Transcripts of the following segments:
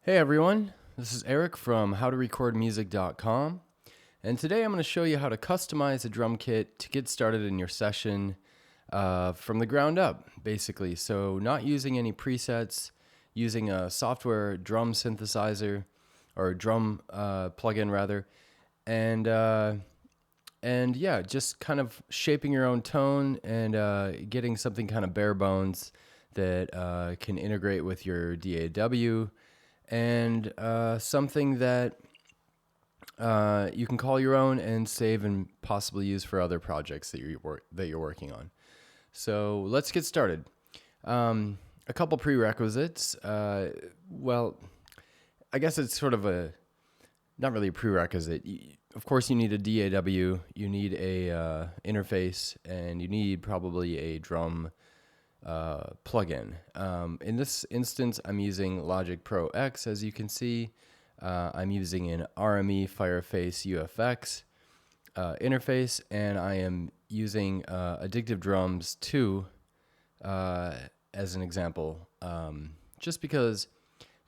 Hey everyone, this is Eric from howtorecordmusic.com, and today I'm going to show you how to customize a drum kit to get started in your session from the ground up, basically. So not using any presets, using a software drum synthesizer, or drum plugin rather, and yeah, just kind of shaping your own tone and getting something kind of bare bones that can integrate with your DAW and something that you can call your own and save and possibly use for other projects that you're working on. So let's get started. A couple prerequisites. Well, I guess it's sort of not really a prerequisite. Of course, you need a DAW, you need a interface, and you need probably a drum plugin. In this instance, I'm using Logic Pro X, as you can see. I'm using an RME Fireface UFX interface, and I am using Addictive Drums 2 as an example, just because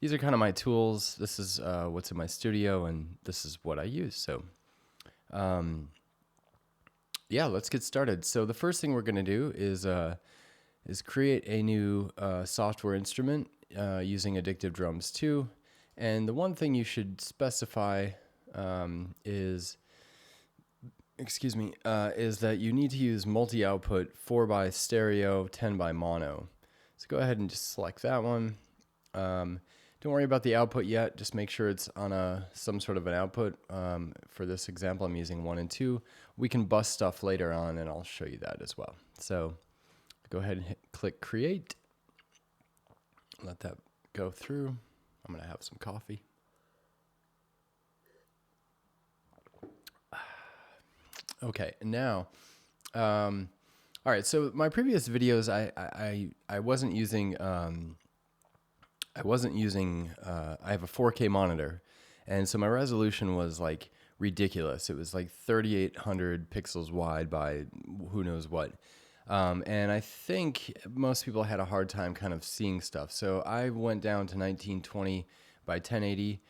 these are kind of my tools. This is what's in my studio, and this is what I use. So yeah, let's get started. So the first thing we're going to do is create a new software instrument using Addictive Drums 2. And the one thing you should specify is that you need to use multi-output 4x stereo, 10x mono. So go ahead and just select that one. Don't worry about the output yet. Just make sure it's on some sort of an output. For this example, I'm using 1 and 2. We can bus stuff later on, and I'll show you that as well. So go ahead and click create. Let that go through. I'm going to have some coffee. Okay, now, all right. So my previous videos, I wasn't using I have a 4K monitor, and so my resolution was like ridiculous. It was like 3,800 pixels wide by who knows what. And I think most people had a hard time kind of seeing stuff. So I went down to 1920 by 1080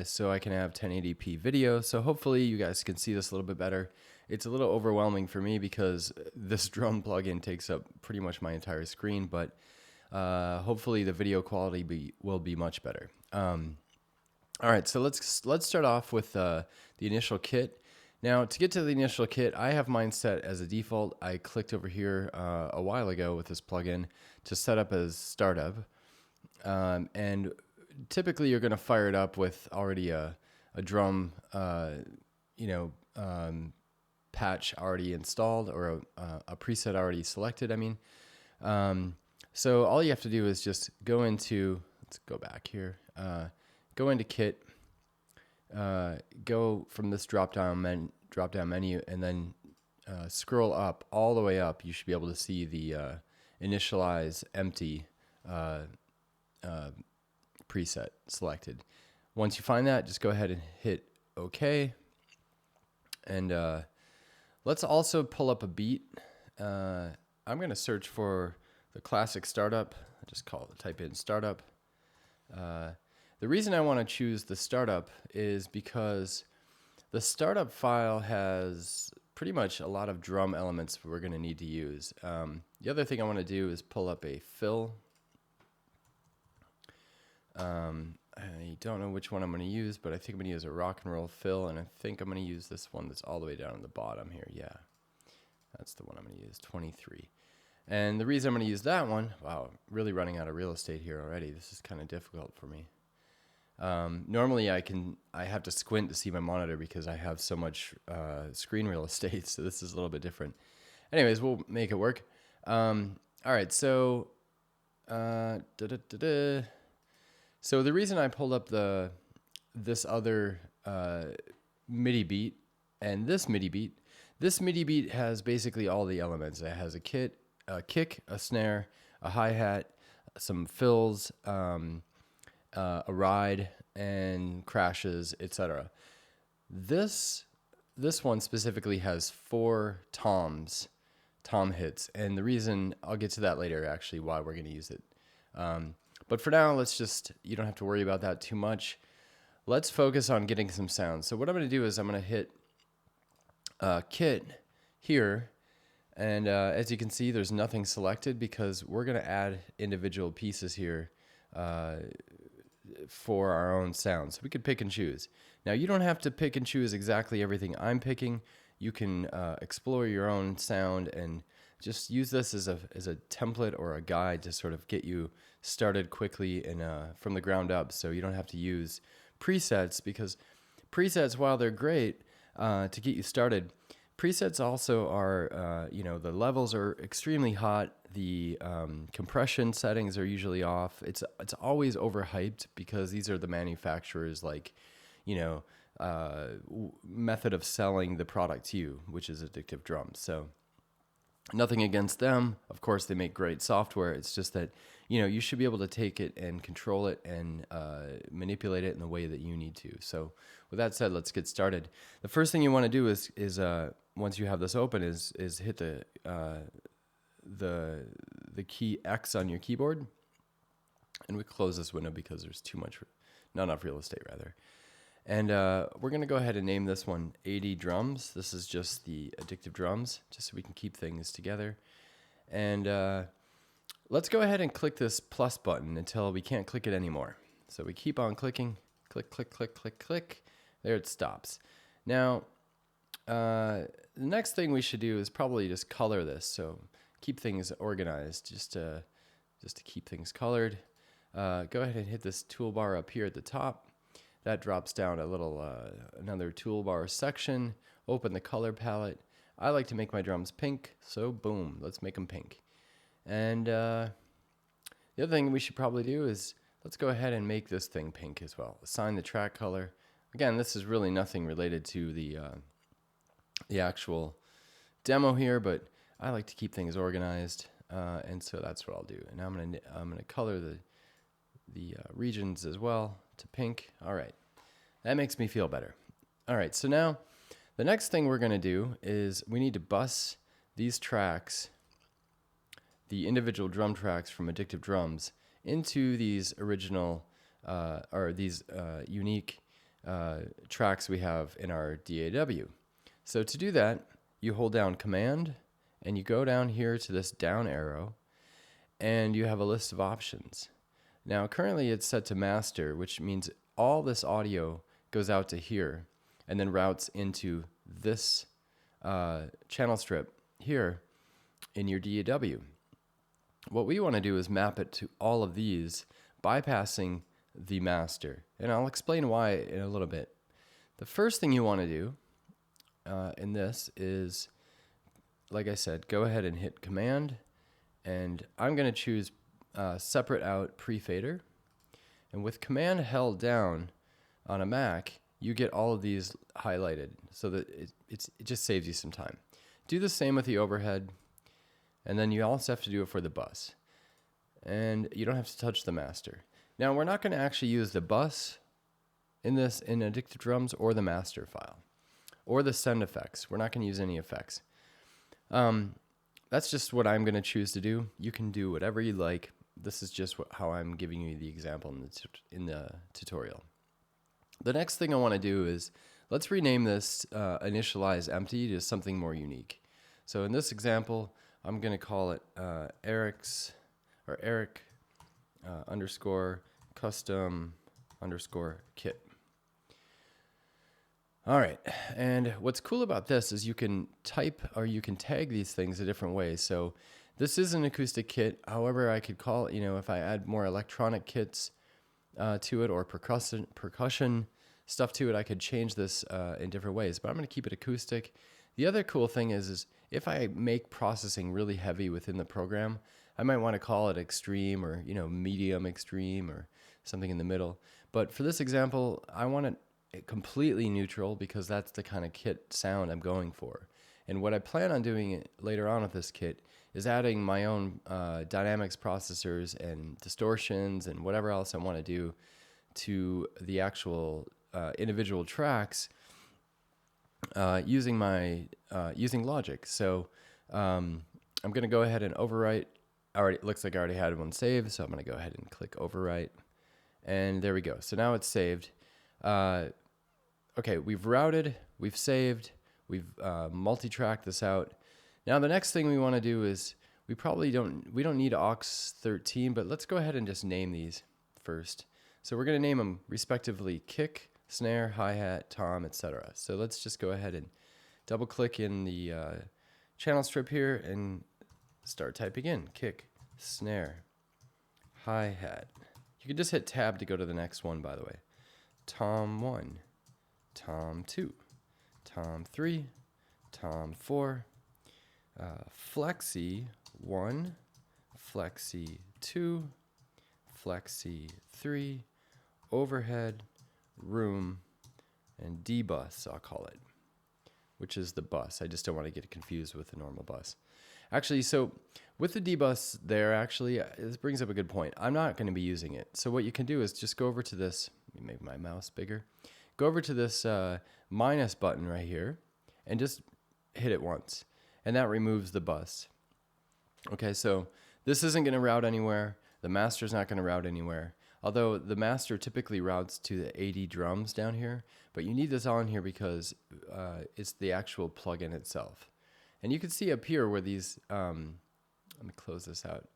so I can have 1080p video. So hopefully you guys can see this a little bit better. It's a little overwhelming for me because this drum plugin takes up pretty much my entire screen, but hopefully the video quality will be much better. All right, so let's start off with the initial kit. Now, to get to the initial kit, I have mine set as a default. I clicked over here a while ago with this plugin to set up as startup. And typically, you're going to fire it up with already a drum, patch already installed, or a preset already selected, I mean. So all you have to do is just go into, let's go back here, go into kit, go from this drop down menu, and then scroll up all the way up. You should be able to see the initialize empty preset selected. Once you find that, just go ahead and hit OK. And let's also pull up a beat. I'm going to search for the classic startup. I just type in startup. The reason I want to choose the startup is because the startup file has pretty much a lot of drum elements we're going to need to use. The other thing I want to do is pull up a fill. I don't know which one I'm going to use, but I think I'm going to use a rock and roll fill, and I think I'm going to use this one that's all the way down at the bottom here. Yeah, that's the one I'm going to use, 23. And the reason I'm going to use that one, wow, really running out of real estate here already. This is kind of difficult for me. Normally I have to squint to see my monitor because I have so much screen real estate, so this is a little bit different. Anyways, we'll make it work. All right, so so the reason I pulled up this other MIDI beat and this MIDI beat has basically all the elements. It has a kick, a snare, a hi-hat, some fills, a ride, and crashes, etc. This one specifically has 4 tom hits, and the reason, I'll get to that later actually, why we're going to use it. But for now, you don't have to worry about that too much. Let's focus on getting some sound. So what I'm going to do is I'm going to hit kit here. And as you can see, there's nothing selected because we're going to add individual pieces here for our own sound. So we could pick and choose. Now, you don't have to pick and choose exactly everything I'm picking. You can explore your own sound and just use this as a template or a guide to sort of get you started quickly and from the ground up, so you don't have to use presets, because presets, while they're great to get you started, presets also are, the levels are extremely hot. The compression settings are usually off. It's always overhyped because these are the manufacturer's method of selling the product to you, which is Addictive drums. So nothing against them. Of course, they make great software. It's just that, you should be able to take it and control it and manipulate it in the way that you need to. So with that said, let's get started. The first thing you want to do is once you have this open is hit the key X on your keyboard. And we close this window because there's not enough real estate rather. And we're going to go ahead and name this one 80 drums. This is just the Addictive drums, just so we can keep things together. And let's go ahead and click this plus button until we can't click it anymore. So we keep on clicking, click, click, click, click, click. There it stops. Now, the next thing we should do is probably just color this. So keep things organized, just to keep things colored. Go ahead and hit this toolbar up here at the top. That drops down a little, another toolbar section. Open the color palette. I like to make my drums pink, so boom, let's make them pink. And the other thing we should probably do is let's go ahead and make this thing pink as well. Assign the track color. Again, this is really nothing related to the actual demo here, but I like to keep things organized, and so that's what I'll do. And I'm gonna color the regions as well to pink. All right, that makes me feel better. All right, so now the next thing we're going to do is we need to bus these tracks, the individual drum tracks from Addictive drums, into these original unique tracks we have in our DAW. So to do that, you hold down Command and you go down here to this down arrow, and you have a list of options. Now, currently it's set to master, which means all this audio goes out to here and then routes into this channel strip here in your DAW. What we want to do is map it to all of these, bypassing the master. And I'll explain why in a little bit. The first thing you want to do in this is, like I said, go ahead and hit Command, and I'm going to choose separate out pre-fader. And with Command held down on a Mac, you get all of these highlighted so that it just saves you some time. Do the same with the overhead, and then you also have to do it for the bus. And you don't have to touch the master. Now, we're not going to actually use the bus in Addictive drums, or the master file, or the send effects. We're not going to use any effects. That's just what I'm going to choose to do. You can do whatever you like. This is just how I'm giving you the example in the tutorial. The next thing I want to do is let's rename this initialize empty to something more unique. So in this example, I'm going to call it Eric underscore custom underscore kit. All right, and what's cool about this is you can type or you can tag these things a different way. So this is an acoustic kit. However, I could call it, if I add more electronic kits to it, or percussion stuff to it, I could change this in different ways. But I'm going to keep it acoustic. The other cool thing is if I make processing really heavy within the program, I might want to call it extreme, or medium extreme, or something in the middle. But for this example, I want it completely neutral because that's the kind of kit sound I'm going for. And what I plan on doing later on with this kit is adding my own dynamics processors and distortions and whatever else I want to do to the actual individual tracks using Logic. So I'm going to go ahead and overwrite already looks like I already had one saved, so I'm going to go ahead and click overwrite. And there we go. So now it's saved. Okay, we've routed, we've saved, we've multi-tracked this out. Now the next thing we want to do is we don't need aux13, but let's go ahead and just name these first. So we're going to name them respectively kick, snare, hi-hat, tom, etc. So let's just go ahead and double click in the channel strip here and start typing in kick, snare, hi-hat. You can just hit tab to go to the next one, by the way. Tom 1, tom 2, tom 3, tom 4, Flexi 1, Flexi 2, Flexi 3, overhead, room, and D-bus, I'll call it, which is the bus. I just don't want to get confused with the normal bus. Actually, so with the D-bus there, actually, this brings up a good point. I'm not going to be using it. So what you can do is just go over to this, let me make my mouse bigger, go over to this minus button right here and just hit it once. And that removes the bus. Okay, so this isn't going to route anywhere. The master's not going to route anywhere. Although the master typically routes to the 80 drums down here, but you need this on here because it's the actual plugin itself. And you can see up here where these, let me close this out.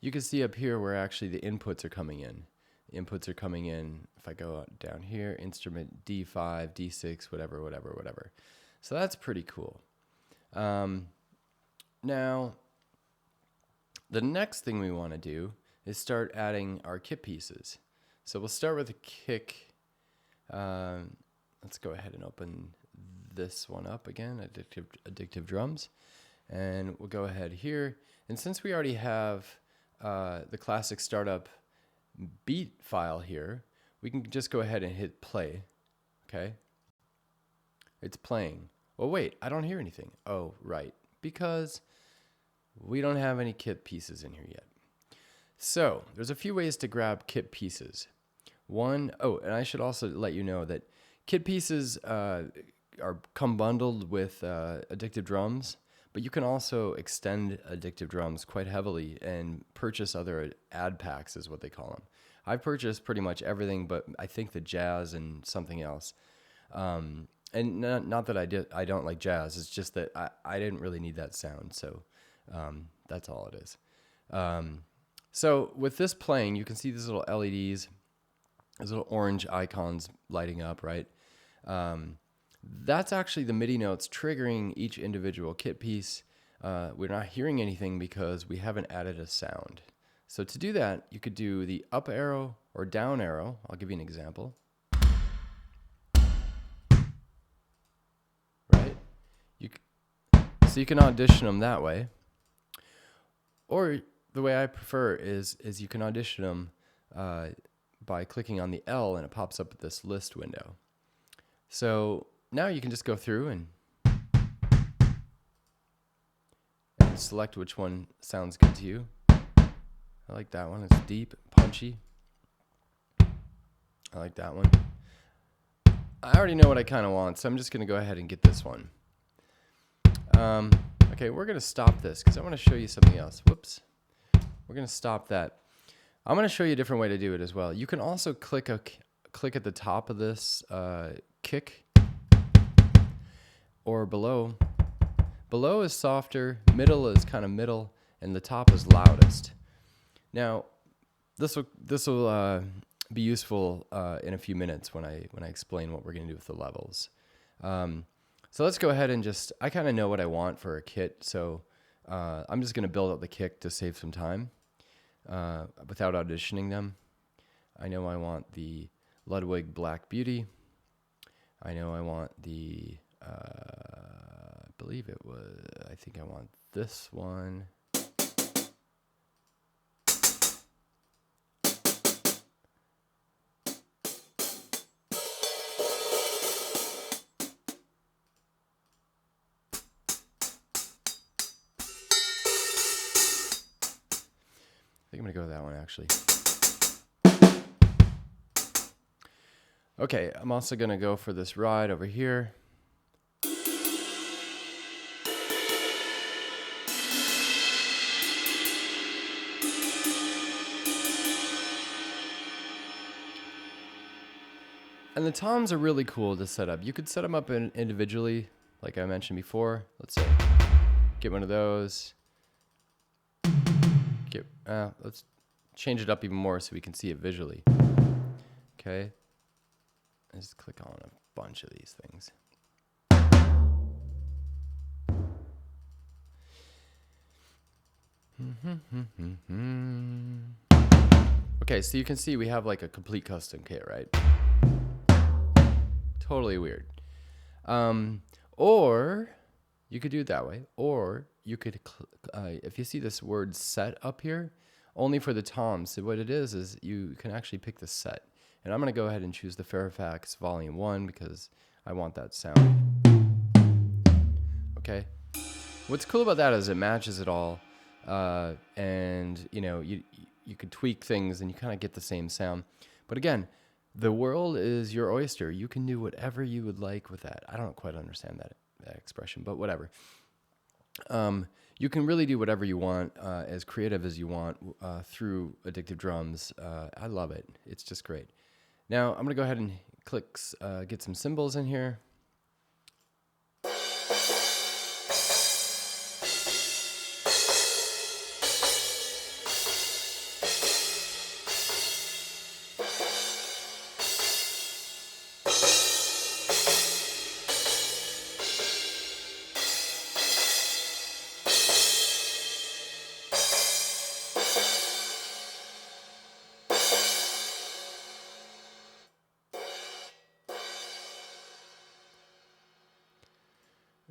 You can see up here where actually the inputs are coming in. The inputs are coming in, if I go down here, instrument D5, D6, whatever. So that's pretty cool. Now, the next thing we want to do is start adding our kit pieces. So we'll start with a kick. Let's go ahead and open this one up again, Addictive Drums. And we'll go ahead here. And since we already have the classic startup beat file here, we can just go ahead and hit play. Okay? It's playing. Well, wait, I don't hear anything. Oh, right. Because we don't have any kit pieces in here yet. So there's a few ways to grab kit pieces. One, oh, and I should also let you know that kit pieces come bundled with Addictive Drums, but you can also extend Addictive Drums quite heavily and purchase other ad packs is what they call them. I've purchased pretty much everything, but I think the jazz and something else. And not that I don't like jazz. It's just that I didn't really need that sound. So that's all it is. So with this playing, you can see these little LEDs, these little orange icons lighting up, right? That's actually the MIDI notes triggering each individual kit piece. We're not hearing anything because we haven't added a sound. So to do that, you could do the up arrow or down arrow. I'll give you an example. Right? So you can audition them that way. Or the way I prefer is you can audition them by clicking on the L and it pops up with this list window. So now you can just go through and select which one sounds good to you. I like that one. It's deep, punchy. I like that one. I already know what I kind of want, so I'm just going to go ahead and get this one. Okay, we're going to stop this because I want to show you something else. Whoops. We're going to stop that. I'm going to show you a different way to do it as well. You can also click at the top of this kick or below. Below is softer, middle is kind of middle, and the top is loudest. Now, this will be useful in a few minutes when I explain what we're going to do with the levels. So let's go ahead and I kind of know what I want for a kit, so I'm just going to build up the kick to save some time without auditioning them. I know I want the Ludwig Black Beauty. I know I want the, I think I want this one. I think I'm going to go with that one, actually. Okay, I'm also going to go for this ride over here. And the toms are really cool to set up. You could set them up individually, like I mentioned before. Let's say, get one of those. Let's change it up even more so we can see it visually. Okay. Just click on a bunch of these things. Okay, so you can see we have like a complete custom kit, right? Totally weird. Or you could do it that way, or you could, if you see this word set up here, only for the toms. So what it is you can actually pick the set. And I'm going to go ahead and choose the Fairfax Volume 1 because I want that sound. Okay. What's cool about that is it matches it all. And, you know, you could tweak things and you kind of get the same sound. But again, the world is your oyster. You can do whatever you would like with that. I don't quite understand that expression, but whatever. You can really do whatever you want, as creative as you want, through Addictive Drums. I love it. It's just great. Now, I'm going to go ahead and get some cymbals in here.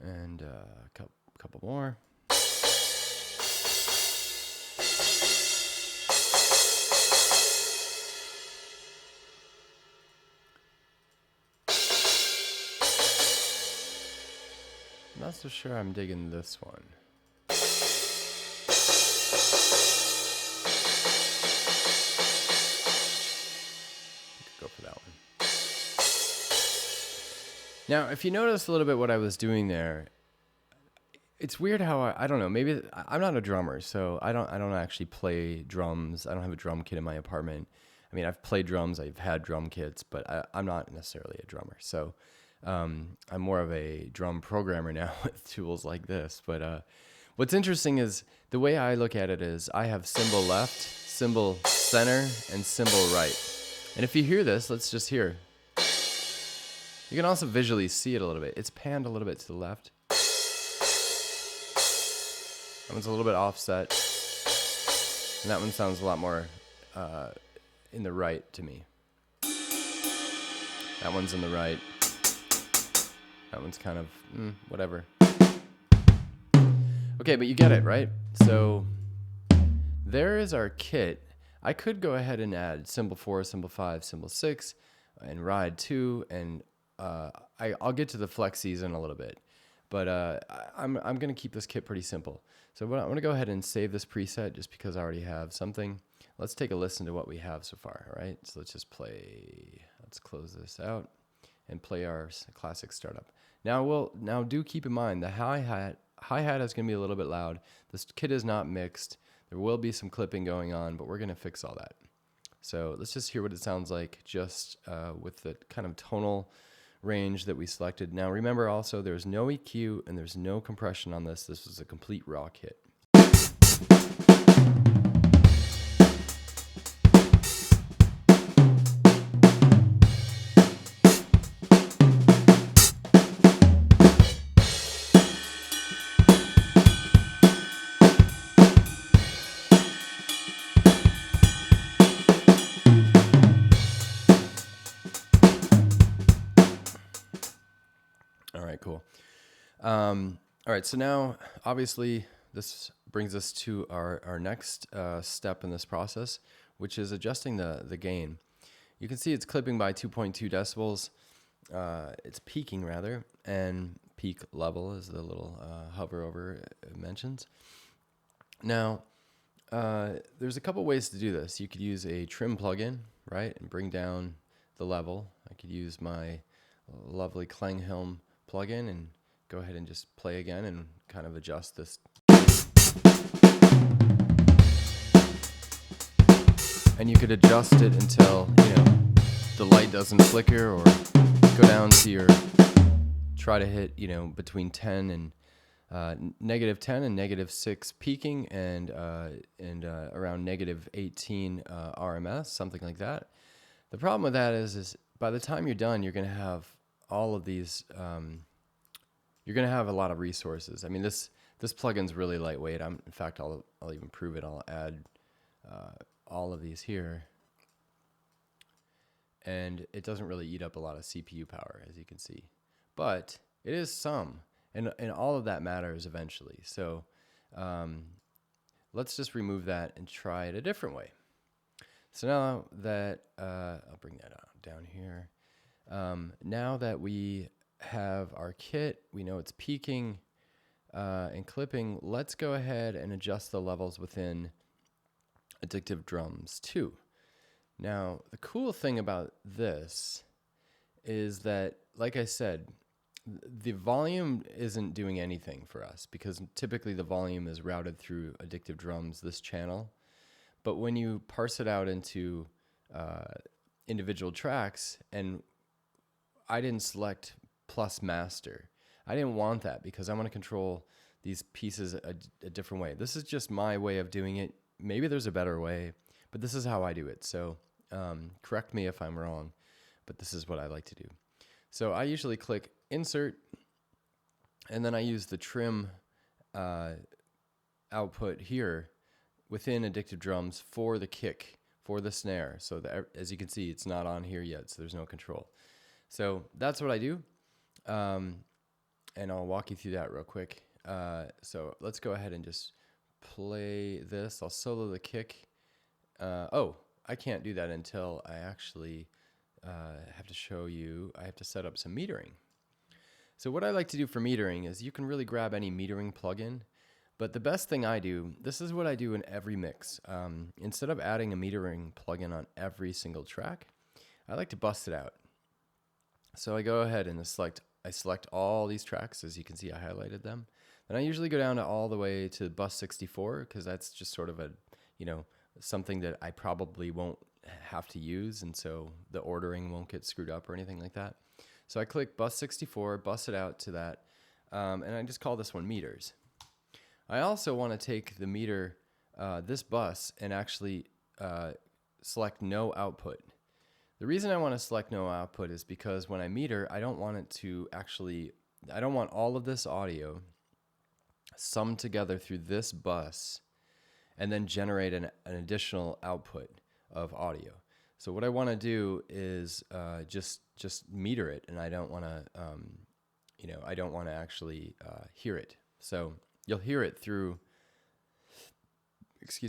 And a couple more. I'm not so sure I'm digging this one. Go for that one. Now, if you notice a little bit what I was doing there, it's weird how I don't know, maybe I'm not a drummer, so I don't actually play drums. I don't have a drum kit in my apartment. I mean, I've played drums, I've had drum kits, but I'm not necessarily a drummer. So I'm more of a drum programmer now with tools like this. But what's interesting is the way I look at it is I have cymbal left, cymbal center, and cymbal right. And if you hear this, let's just hear. You can also visually see it a little bit. It's panned a little bit to the left. That one's a little bit offset. And that one sounds a lot more in the right to me. That one's in the right. That one's kind of whatever. Okay, but you get it, right? So there is our kit. I could go ahead and add cymbal 4, cymbal 5, cymbal 6, and ride 2, and I'll get to the Flexis in a little bit. But I'm going to keep this kit pretty simple. So I'm going to go ahead and save this preset just because I already have something. Let's take a listen to what we have so far, all right? So let's just play. Let's close this out and play our classic startup. Now do keep in mind the hi-hat is going to be a little bit loud. This kit is not mixed. There will be some clipping going on, but we're going to fix all that. So let's just hear what it sounds like just with the kind of tonal range that we selected. Now remember also there's no EQ and there's no compression on this. This is a complete raw kit. All right, cool. All right, so now obviously this brings us to our next step in this process, which is adjusting the gain. You can see it's clipping by 2.2 decibels. It's peaking rather, and peak level is the little hover over mentions. Now, there's a couple ways to do this. You could use a trim plugin, right, and bring down the level. I could use my lovely Klanghelm plugin and go ahead and just play again and kind of adjust this. And you could adjust it until, the light doesn't flicker, or go down to your, try to hit, between 10 and negative 10 and negative 6 peaking, and around negative 18 RMS, something like that. The problem with that is by the time you're done, you're going to have all of these, you're going to have a lot of resources. I mean, this plugin's really lightweight. In fact, I'll even prove it. I'll add all of these here. And it doesn't really eat up a lot of CPU power, as you can see. But it is some. And all of that matters eventually. So let's just remove that and try it a different way. So now that, I'll bring that down here. Now that we have our kit, we know it's peaking and clipping, let's go ahead and adjust the levels within Addictive Drums 2. Now, the cool thing about this is that, like I said, the volume isn't doing anything for us because typically the volume is routed through Addictive Drums, this channel. But when you parse it out into individual tracks, and I didn't select plus master. I didn't want that because I want to control these pieces a different way. This is just my way of doing it. Maybe there's a better way, but this is how I do it. So correct me if I'm wrong, but this is what I like to do. So I usually click insert, and then I use the trim output here within Addictive Drums for the kick, for the snare. So as you can see, it's not on here yet, so there's no control. So that's what I do, and I'll walk you through that real quick. So let's go ahead and just play this. I'll solo the kick. Oh, I can't do that until I actually have to show you. I have to set up some metering. So what I like to do for metering is you can really grab any metering plugin, but the best thing I do, this is what I do in every mix. Instead of adding a metering plugin on every single track, I like to bust it out. So I go ahead and I select all these tracks. As you can see, I highlighted them. Then I usually go down to all the way to bus 64 because that's just sort of a, something that I probably won't have to use, and so the ordering won't get screwed up or anything like that. So I click bus 64, bust it out to that, and I just call this one meters. I also want to take the meter, this bus, and actually select no output. The reason I want to select no output is because when I meter, I don't want all of this audio summed together through this bus and then generate an additional output of audio. So what I want to do is just meter it, and I don't want to, I don't want to actually hear it. So you'll hear it through.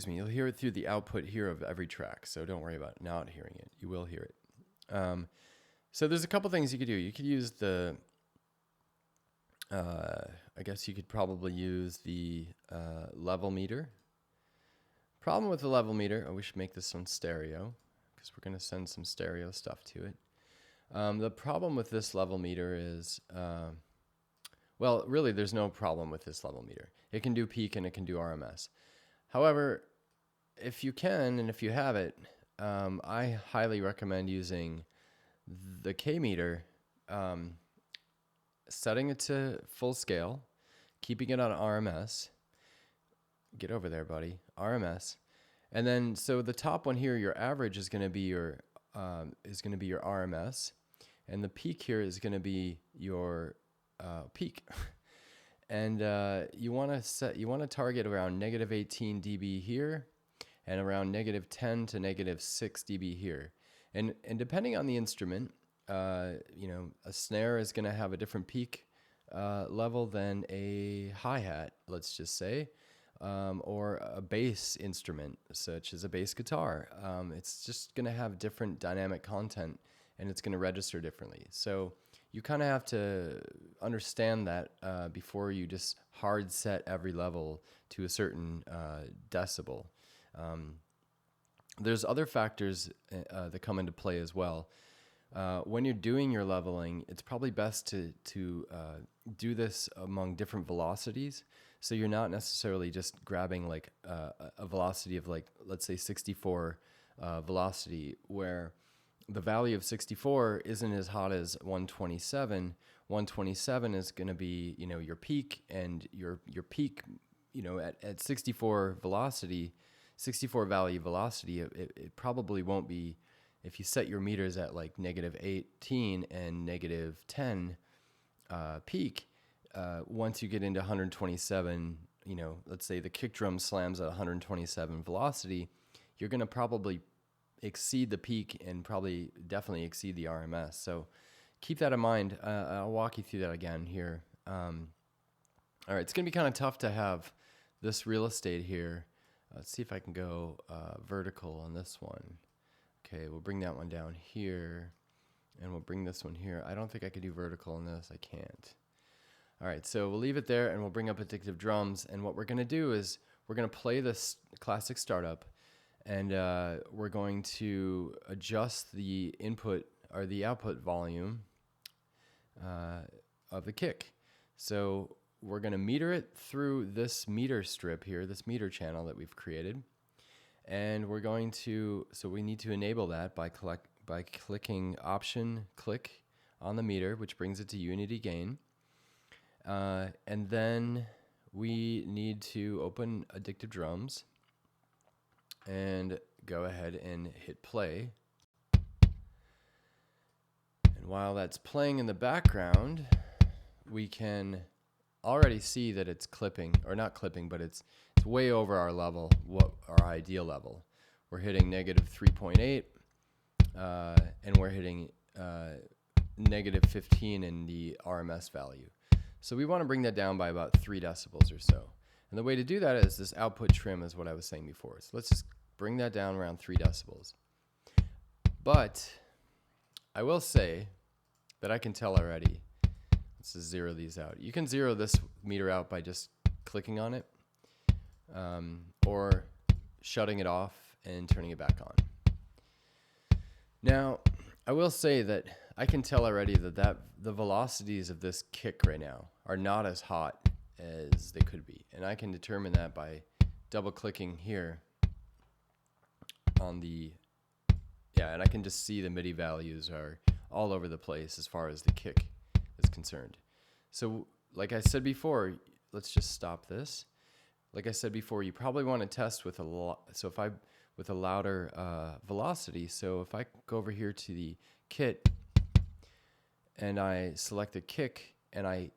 You'll hear it through the output here of every track. So don't worry about not hearing it. You will hear it. So there's a couple things you could do. You could use the. I guess you could probably use the level meter. Problem with the level meter, we should make this on stereo because we're going to send some stereo stuff to it. The problem with this level meter is, well, really there's no problem with this level meter. It can do peak and it can do RMS. However, if you can and if you have it, I highly recommend using the K meter, setting it to full scale, keeping it on RMS. Get over there, buddy. RMS, and then so the top one here, your average is going to be your RMS, and the peak here is going to be your peak. And you want to target around negative 18 dB here, and around negative 10 to negative 6 dB here. And depending on the instrument, a snare is going to have a different peak level than a hi-hat, let's just say. Or a bass instrument, such as a bass guitar. It's just going to have different dynamic content, and it's going to register differently. So you kind of have to understand that before you just hard set every level to a certain decibel. There's other factors that come into play as well. When you're doing your leveling, it's probably best to do this among different velocities. So you're not necessarily just grabbing like a velocity of like, let's say 64 velocity, where the value of 64 isn't as hot as 127. 127 is going to be, your peak, and your peak, at 64 velocity, 64 value velocity, it probably won't be, if you set your meters at like -18 and -10 peak, once you get into 127, let's say the kick drum slams at 127 velocity, you're going to probably exceed the peak and probably definitely exceed the RMS. So keep that in mind. I'll walk you through that again here. All right, it's going to be kind of tough to have this real estate here. Let's see if I can go vertical on this one. Okay, we'll bring that one down here, and we'll bring this one here. I don't think I could do vertical on this. I can't. All right, so we'll leave it there, and we'll bring up Addictive drums. And what we're going to do is we're going to play this classic startup, and we're going to adjust the input or the output volume of the kick. So we're going to meter it through this meter strip here, this meter channel that we've created. And we're going to, so we need to enable that by clicking Option Click on the meter, which brings it to unity gain. And then we need to open Addictive drums and go ahead and hit play. And while that's playing in the background, we can already see that it's clipping, or not clipping, but it's way over our level, what our ideal level. We're hitting -3.8, and we're hitting -15 in the RMS value. So we want to bring that down by about 3 decibels or so. And the way to do that is this output trim, is what I was saying before. So let's just bring that down around 3 decibels. But I will say that I can tell already. Let's just zero these out. You can zero this meter out by just clicking on it, or shutting it off and turning it back on. Now, I will say that I can tell already that the velocities of this kick right now are not as hot as they could be. And I can determine that by double clicking here on the, and I can just see the MIDI values are all over the place as far as the kick is concerned. So like I said before, let's just stop this. Like I said before, you probably want to test with with a louder velocity. So if I go over here to the kit and I select the kick and I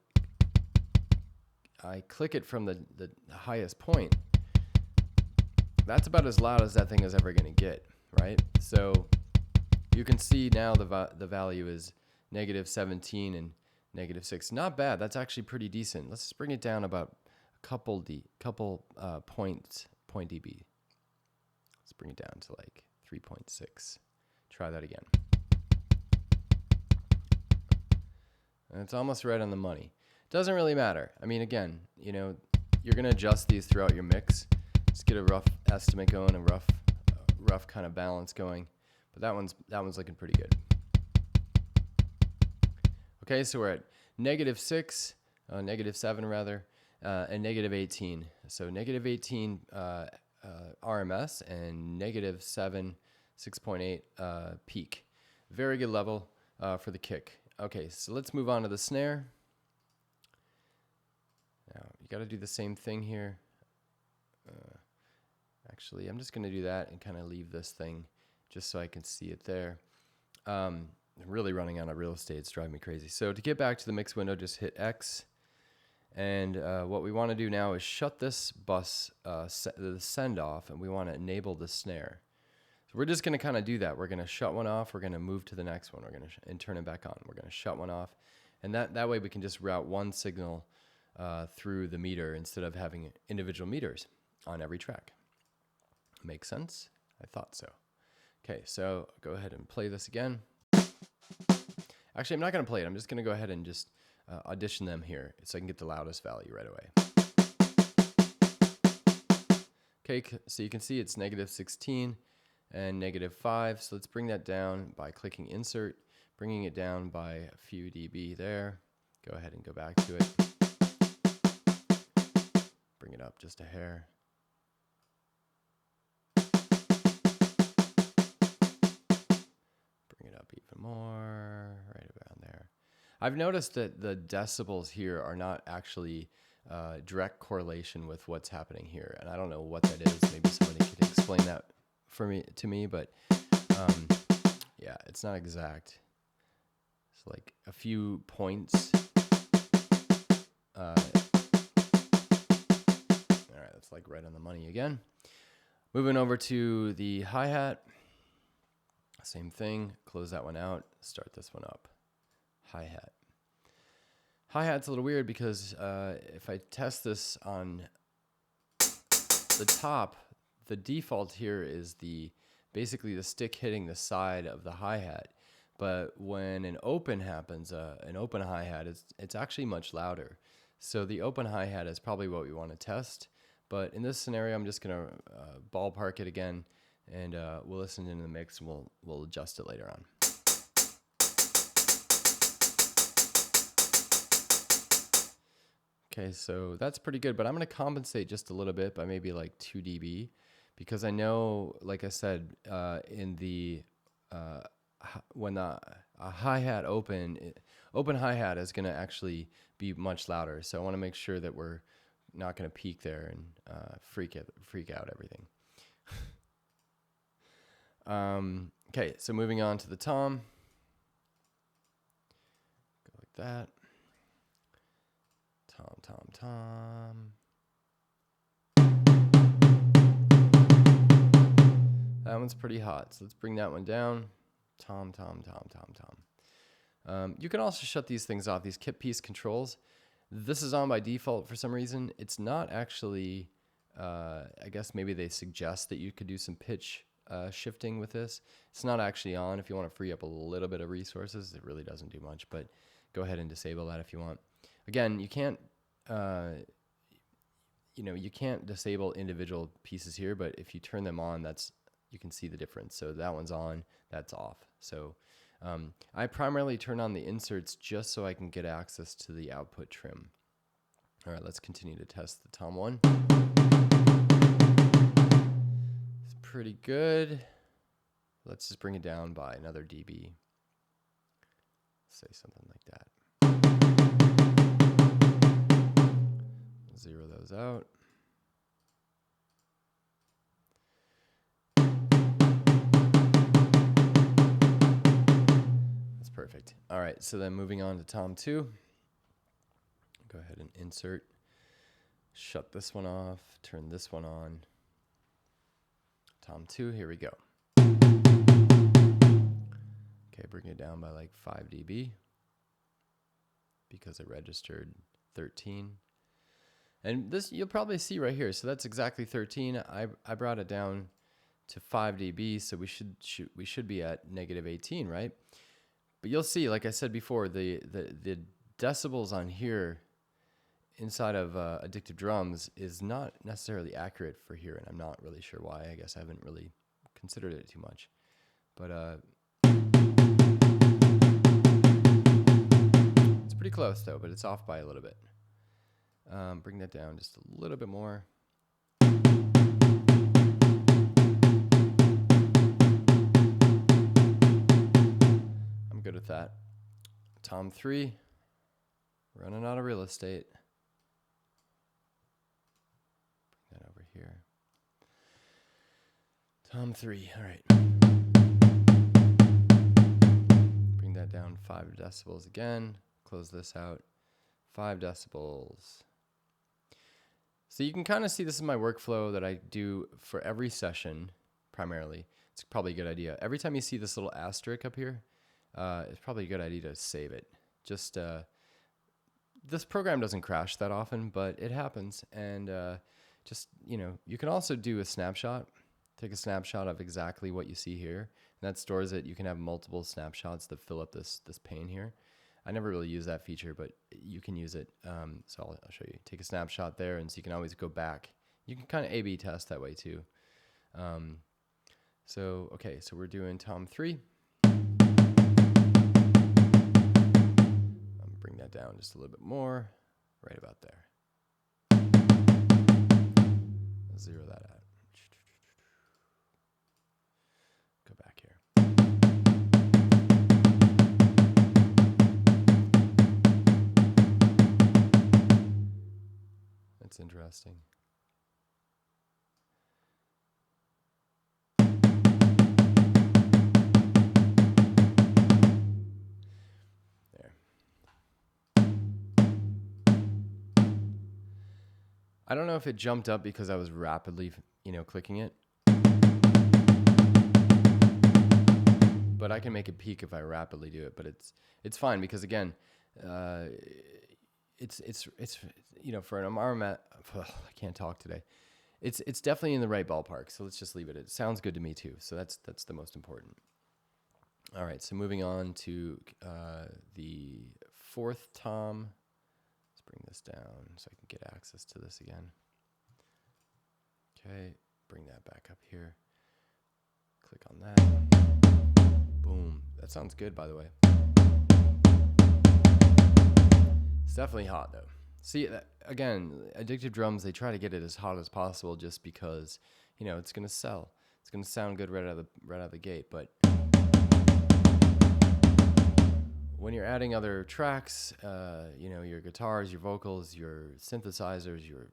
click it from the highest point, that's about as loud as that thing is ever going to get, right? So you can see now the value is -17 and -6. Not bad. That's actually pretty decent. Let's just bring it down about a couple point dB. Let's bring it down to like 3.6. Try that again. And it's almost right on the money. Doesn't really matter. I mean, again, you're going to adjust these throughout your mix. Just get a rough estimate going, a rough kind of balance going. But that one's looking pretty good. Okay, so we're at -6, -7 rather, and -18. So -18 RMS and -7, 6.8 peak. Very good level for the kick. Okay, so let's move on to the snare. Now, you got to do the same thing here. Actually, I'm just going to do that and kind of leave this thing just so I can see it there. I'm really running out of real estate. It's driving me crazy. So to get back to the mix window, just hit X. And what we want to do now is shut this bus, the send off, and we want to enable the snare. So we're just going to kind of do that. We're going to shut one off. We're going to move to the next one. We're going to and turn it back on. We're going to shut one off. And that way we can just route one signal through the meter instead of having individual meters on every track. Make sense? I thought so. Okay, so go ahead and play this again. Actually, I'm not going to play it. I'm just going to go ahead and just audition them here so I can get the loudest value right away. Okay, so you can see it's -16 and -5. So let's bring that down by clicking Insert, bringing it down by a few dB there. Go ahead and go back to it. Bring it up just a hair. Bring it up even more, right around there. I've noticed that the decibels here are not actually direct correlation with what's happening here, and I don't know what that is. Maybe somebody could explain that to me, but yeah, it's not exact. It's like a few points. All right, that's like right on the money again. Moving over to the hi-hat. Same thing. Close that one out. Start this one up. Hi-hat. Hi-hat's a little weird because if I test this on the top, the default here is basically the stick hitting the side of the hi-hat. But when an open happens, an open hi-hat, it's actually much louder. So the open hi-hat is probably what we want to test. But in this scenario, I'm just going to ballpark it again, and we'll listen into the mix, and we'll adjust it later on. Okay, so that's pretty good, but I'm going to compensate just a little bit by maybe like 2 dB, because I know, like I said, when a hi-hat open hi-hat is going to actually be much louder. So I want to make sure that we're not going to peak there and freak out everything. Okay, so moving on to the tom. Go like that. Tom. That one's pretty hot, so let's bring that one down. Tom. You can also shut these things off, these kit piece controls. This is on by default for some reason. It's not actually, I guess maybe they suggest that you could do some pitch shifting with this. It's not actually on. If you want to free up a little bit of resources, it really doesn't do much, but go ahead and disable that if you want. Again, you can't, you can't disable individual pieces here, but if you turn them on, you can see the difference. So that one's on, that's off. So I primarily turn on the inserts just so I can get access to the output trim. All right, let's continue to test the tom 1. It's pretty good. Let's just bring it down by another dB. Say something like that. Zero those out. That's perfect. All right, so then moving on to tom 2. Go ahead and insert. Shut this one off. Turn this one on. tom 2, here we go. Okay, bring it down by like 5 dB because it registered 13. And this you'll probably see right here. So that's exactly 13. I brought it down to 5 dB, so we should be at negative 18, right? But you'll see, like I said before, the decibels on here inside of Addictive Drums is not necessarily accurate for here, and I'm not really sure why. I guess I haven't really considered it too much. But it's pretty close though, but it's off by a little bit. Bring that down just a little bit more. I'm good with that. tom 3, running out of real estate. Bring that over here. tom 3, all right. Bring that down 5 decibels again. Close this out. 5 decibels. So you can kind of see this is my workflow that I do for every session, primarily. It's probably a good idea. Every time you see this little asterisk up here, it's probably a good idea to save it. Just, this program doesn't crash that often, but it happens. And you can also do a snapshot. Take a snapshot of exactly what you see here. And that stores it. You can have multiple snapshots that fill up this pane here. I never really use that feature, but you can use it. So I'll show you. Take a snapshot there, and so you can always go back. You can kind of A/B test that way too. So we're doing tom 3. Bring that down just a little bit more, right about there. Zero that out. Go back here. interesting. There. I don't know if it jumped up because I was rapidly, clicking it. But I can make it peak if I rapidly do it. But it's fine because again, it's for an environment. I can't talk today. It's definitely in the right ballpark. So let's just leave it. It sounds good to me too. So that's the most important. All right. So moving on to the fourth tom. Let's bring this down so I can get access to this again. Okay. Bring that back up here. Click on that. Boom. That sounds good, by the way. It's definitely hot, though. See, again, Addictive drums, they try to get it as hot as possible just because, it's going to sell. It's going to sound good right out of the gate. But when you're adding other tracks, your guitars, your vocals, your synthesizers, your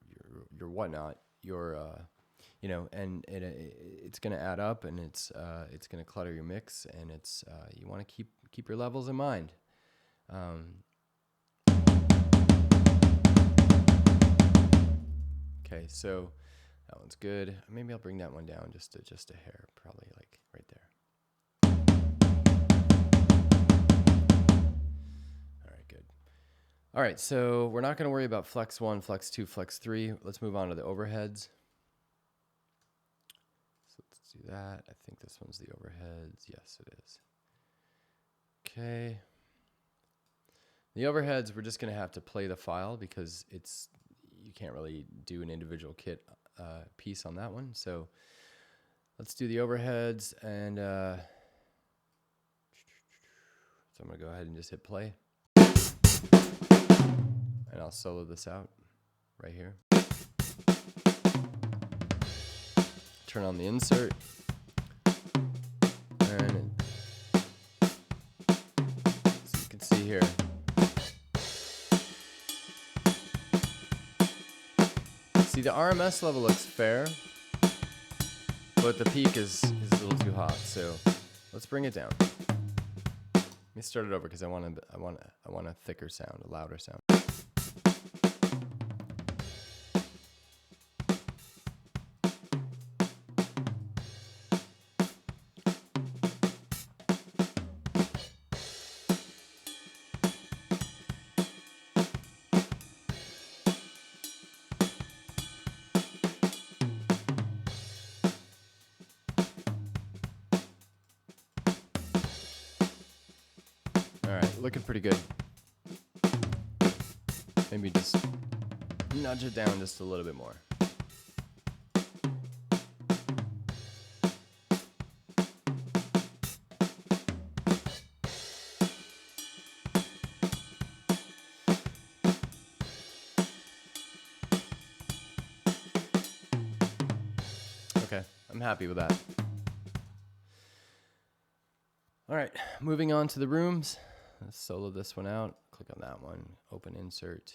whatnot, and it's going to add up, and it's going to clutter your mix, and you want to keep your levels in mind. Okay, so that one's good. Maybe I'll bring that one down just a hair, probably like right there. All right, good. All right, so we're not going to worry about Flex 1, Flex 2, Flex 3. Let's move on to the overheads. So let's do that. I think this one's the overheads. Yes, it is. Okay. The overheads, we're just going to have to play the file because you can't really do an individual kit piece on that one. So let's do the overheads, and so I'm going to go ahead and just hit play. And I'll solo this out right here. Turn on the insert. And so you can see here. See, the RMS level looks fair, but the peak is a little too hot. So let's bring it down. Let me start it over because I want a thicker sound, a louder sound. All right, looking pretty good. Maybe just nudge it down just a little bit more. Okay, I'm happy with that. All right, moving on to the rooms. Let's solo this one out. Click on that one, open insert.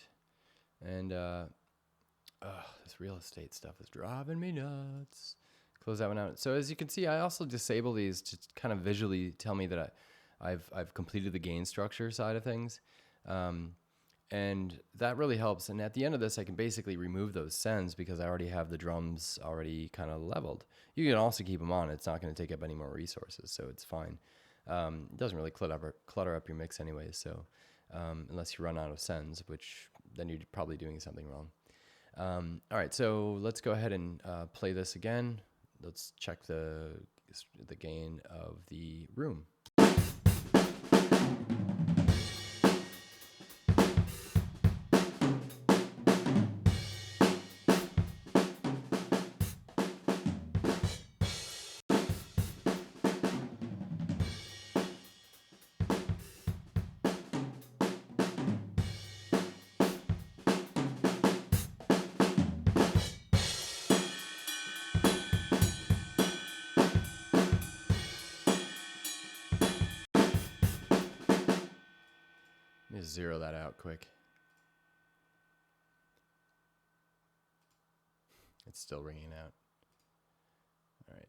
And this real estate stuff is driving me nuts. Close that one out. So as you can see, I also disable these to kind of visually tell me that I've completed the gain structure side of things. And that really helps. And at the end of this, I can basically remove those sends because I already have the drums already kind of leveled. You can also keep them on. It's not going to take up any more resources, so it's fine. It doesn't really clutter up your mix anyways, so unless you run out of sends, which then you're probably doing something wrong. All right, so let's go ahead and play this again. Let's check the gain of the room. Let me zero that out quick. It's still ringing out. All right.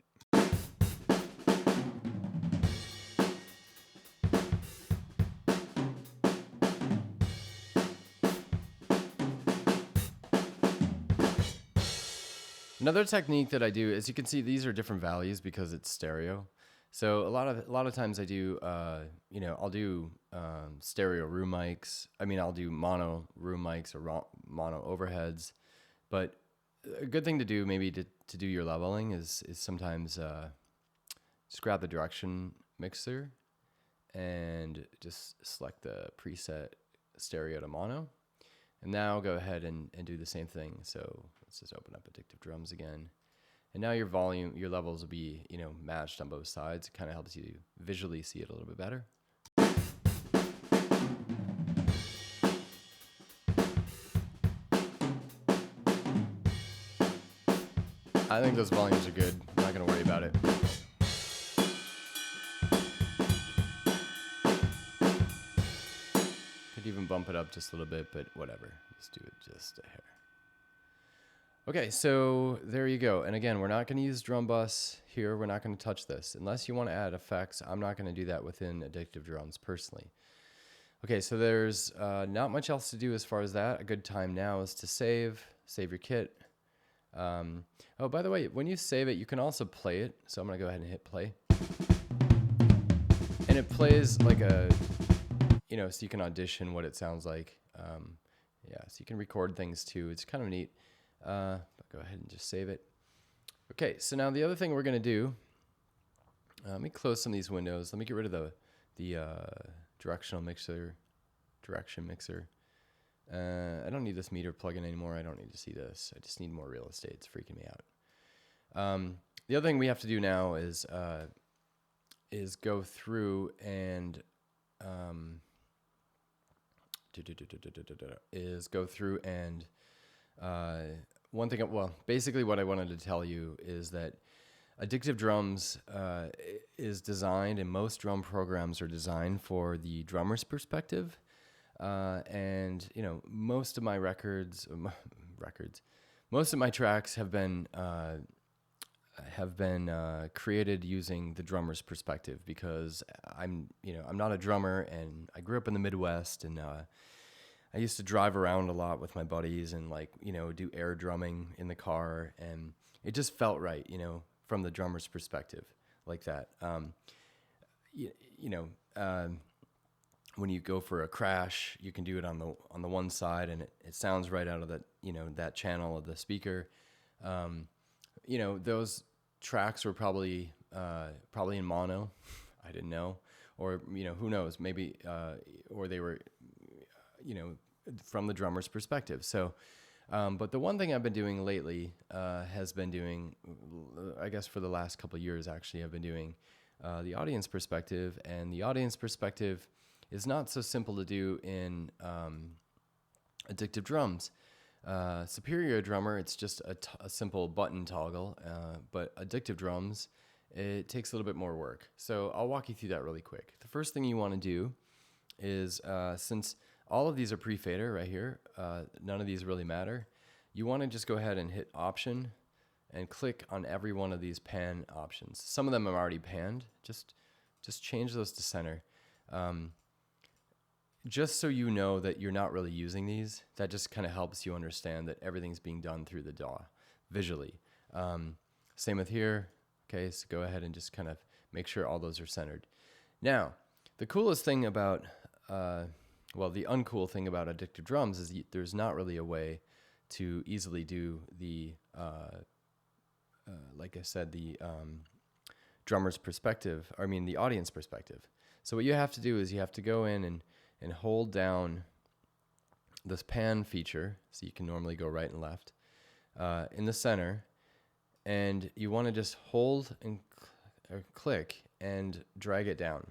Another technique that I do, as you can see, these are different values because it's stereo. So a lot of times I do, I'll do stereo room mics. I mean, I'll do mono room mics or mono overheads. But a good thing to do, maybe to do your leveling, is sometimes just grab the direction mixer and just select the preset stereo to mono. And now go ahead and do the same thing. So let's just open up Addictive Drums again. And now your volume, your levels will be, matched on both sides. It kind of helps you visually see it a little bit better. I think those volumes are good. I'm not going to worry about it. Could even bump it up just a little bit, but whatever. Let's do it just a hair. Okay, so there you go. And again, we're not going to use drum bus here. We're not going to touch this. Unless you want to add effects, I'm not going to do that within Addictive Drums personally. Okay, so there's not much else to do as far as that. A good time now is to save your kit. Oh, by the way, when you save it, you can also play it. So I'm going to go ahead and hit play. And it plays like a, so you can audition what it sounds like. Yeah, so you can record things too. It's kind of neat. But go ahead and just save it. Okay, so now the other thing we're going to do, let me close some of these windows. Let me get rid of the direction mixer. I don't need this meter plugin anymore. I don't need to see this. I just need more real estate. It's freaking me out. The other thing we have to do now is go through and one thing. Well, basically, what I wanted to tell you is that Addictive Drums is designed, and most drum programs are designed for the drummer's perspective. And most of my most of my tracks have been created using the drummer's perspective, because I'm not a drummer, and I grew up in the Midwest, and I used to drive around a lot with my buddies and do air drumming in the car, and it just felt right, from the drummer's perspective like that. When you go for a crash, you can do it on the one side, and it sounds right out of that that channel of the speaker. Those tracks were probably in mono. I didn't know, or who knows, maybe or they were from the drummer's perspective. So, but the one thing I've been doing lately has been doing, I guess for the last couple of years actually, I've been doing the audience perspective, and the audience perspective is not so simple to do in Addictive Drums. Superior Drummer, it's just a simple button toggle, but Addictive Drums, it takes a little bit more work. So I'll walk you through that really quick. The first thing you want to do is, since all of these are pre-fader right here, none of these really matter, you want to just go ahead and hit Option and click on every one of these pan options. Some of them are already panned. Just change those to center. Just so you know that you're not really using these, that just kind of helps you understand that everything's being done through the DAW visually. Same with here. Okay, so go ahead and just kind of make sure all those are centered. Now, the coolest thing about, the uncool thing about Addictive Drums is there's not really a way to easily do the, like I said, the drummer's perspective, the audience perspective. So what you have to do is you have to go in and hold down this pan feature, so you can normally go right and left, in the center, and you want to just hold and click and drag it down.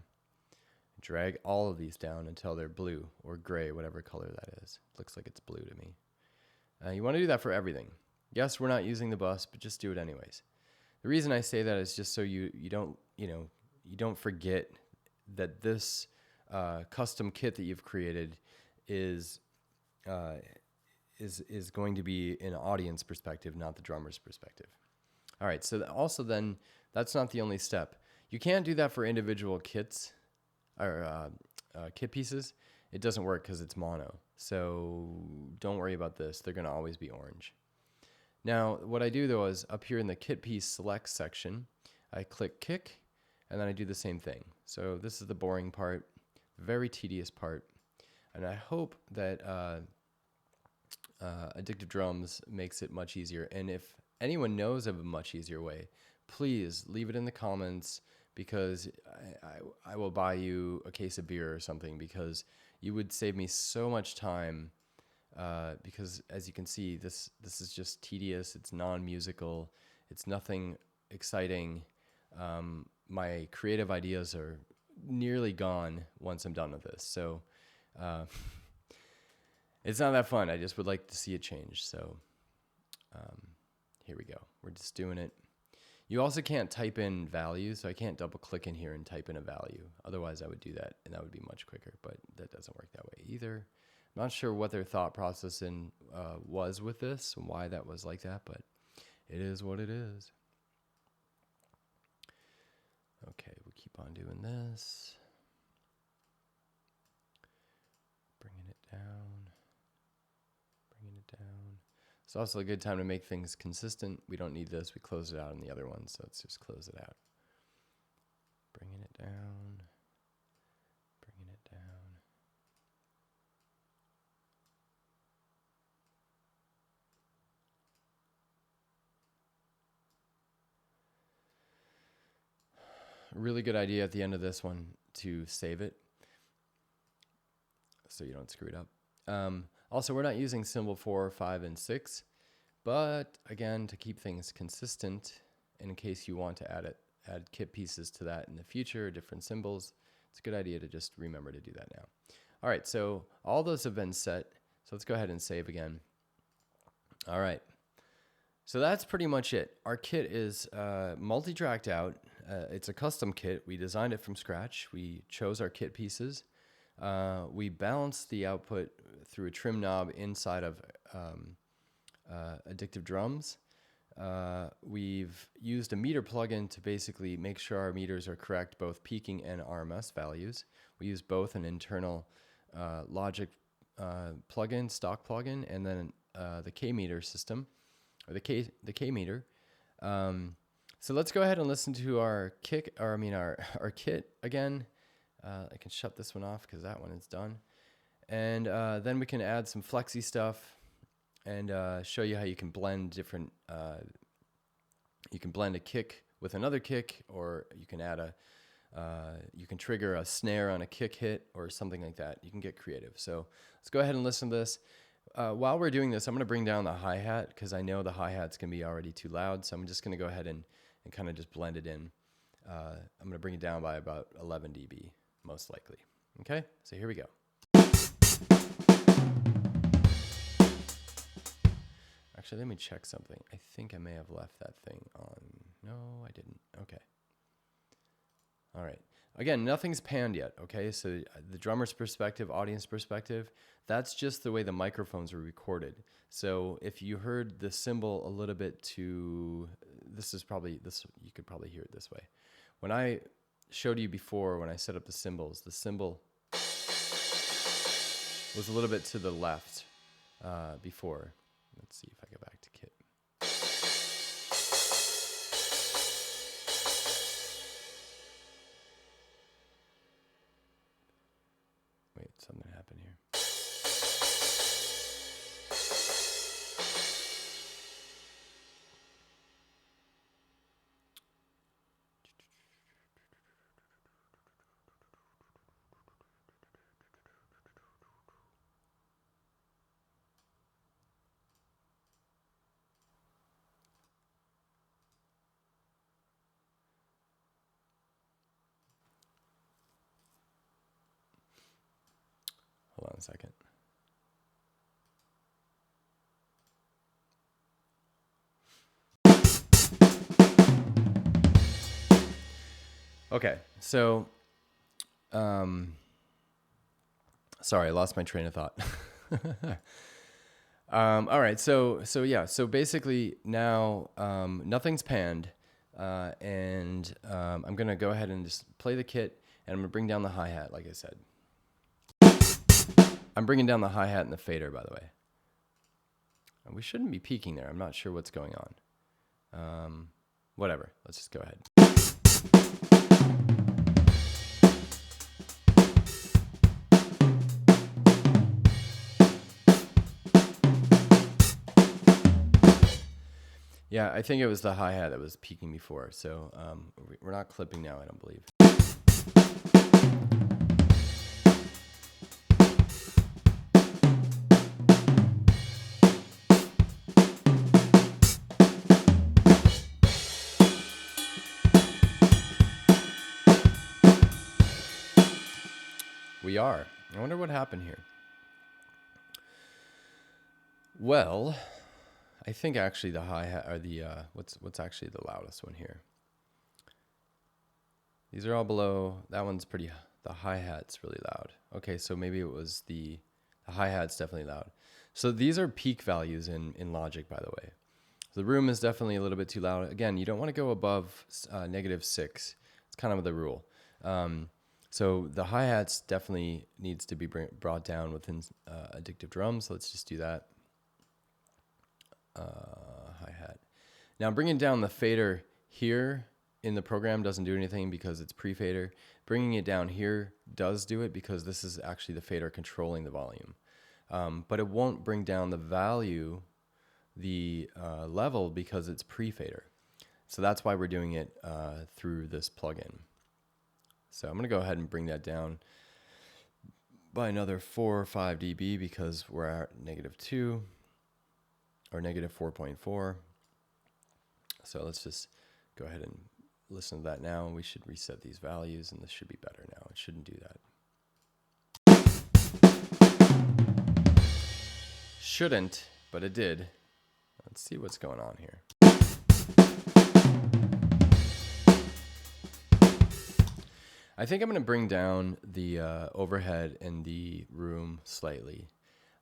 Drag all of these down until they're blue or gray, whatever color that is. Looks like it's blue to me. You want to do that for everything. Yes, we're not using the bus, but just do it anyways. The reason I say that is just so you don't forget that this custom kit that you've created is is going to be an audience perspective, not the drummer's perspective. All right, so also then, that's not the only step. You can't do that for individual kits or kit pieces. It doesn't work because it's mono. So don't worry about this. They're going to always be orange. Now, what I do though is up here in the kit piece select section, I click kick, and then I do the same thing. So this is the boring part, very tedious part. And I hope that Addictive Drums makes it much easier. And if anyone knows of a much easier way, please leave it in the comments, because I will buy you a case of beer or something, because you would save me so much time. Because as you can see, this is just tedious. It's non-musical. It's nothing exciting. My creative ideas are nearly gone once I'm done with this. So it's not that fun. I just would like to see it change. So here we go. We're just doing it. You also can't type in values, so I can't double click in here and type in a value. Otherwise I would do that, and that would be much quicker, but that doesn't work that way either. I'm not sure what their thought process was with this and why that was like that, but it is what it is. Okay, we'll keep on doing this. Bringing it down. Bringing it down. It's also a good time to make things consistent. We don't need this. We closed it out in the other one, so let's just close it out. Bringing it down. Bringing it down. Really good idea at the end of this one to save it so you don't screw it up. Also, we're not using symbol 4, 5, and 6, but again, to keep things consistent, in case you want to add kit pieces to that in the future, different symbols, it's a good idea to just remember to do that now. All right, so all those have been set, so let's go ahead and save again. All right. So that's pretty much it. Our kit is multi-tracked out. It's a custom kit. We designed it from scratch. We chose our kit pieces. We balanced the output through a trim knob inside of Addictive Drums. We've used a meter plugin to basically make sure our meters are correct, both peaking and RMS values. We use both an internal Logic plugin, stock plugin, and then the K meter system, or the K meter. So let's go ahead and listen to our our kit again. I can shut this one off because that one is done. And then we can add some Flexi stuff and show you how you can blend different, you can blend a kick with another kick, or you can add you can trigger a snare on a kick hit or something like that. You can get creative. So let's go ahead and listen to this. While we're doing this, I'm going to bring down the hi-hat because I know the hi-hat's going to be already too loud. So I'm just going to go ahead and kind of just blend it in. I'm going to bring it down by about 11 dB, most likely. Okay, so here we go. Actually, let me check something. I think I may have left that thing on. No, I didn't. Okay. All right. Again, nothing's panned yet, okay? So the drummer's perspective, audience perspective, that's just the way the microphones were recorded. So if you heard the cymbal a little bit too, you could probably hear it this way. When I showed you before, when I set up the cymbals, the cymbal was a little bit to the left before. Let's see if I go back to kit. Wait, something happened here. Hold on a second. Okay, so, sorry, I lost my train of thought. All right, so yeah, so basically now nothing's panned, and I'm gonna go ahead and just play the kit, and I'm gonna bring down the hi-hat, like I said. I'm bringing down the hi-hat and the fader, by the way. We shouldn't be peaking there. I'm not sure what's going on. Whatever. Let's just go ahead. Yeah, I think it was the hi-hat that was peaking before. So we're not clipping now, I don't believe. We are. I wonder what happened here. Well, I think actually the hi-hat or the what's actually the loudest one here. These are all below. That one's pretty. The hi-hat's really loud. Okay, so maybe it was the hi-hat's definitely loud. So these are peak values in Logic, by the way. So the room is definitely a little bit too loud. Again, you don't want to go above -6. It's kind of the rule. So the hi-hats definitely needs to be brought down within Addictive drums. So let's just do that. Hi-hat. Now bringing down the fader here in the program doesn't do anything because it's pre-fader. Bringing it down here does do it because this is actually the fader controlling the volume. But it won't bring down the value, the level, because it's pre-fader. So that's why we're doing it through this plugin. So I'm going to go ahead and bring that down by another 4 or 5 dB because we're at -2 or -4.4. So let's just go ahead and listen to that now. We should reset these values and this should be better now. It shouldn't do that. Shouldn't, but it did. Let's see what's going on here. I think I'm going to bring down the overhead in the room slightly.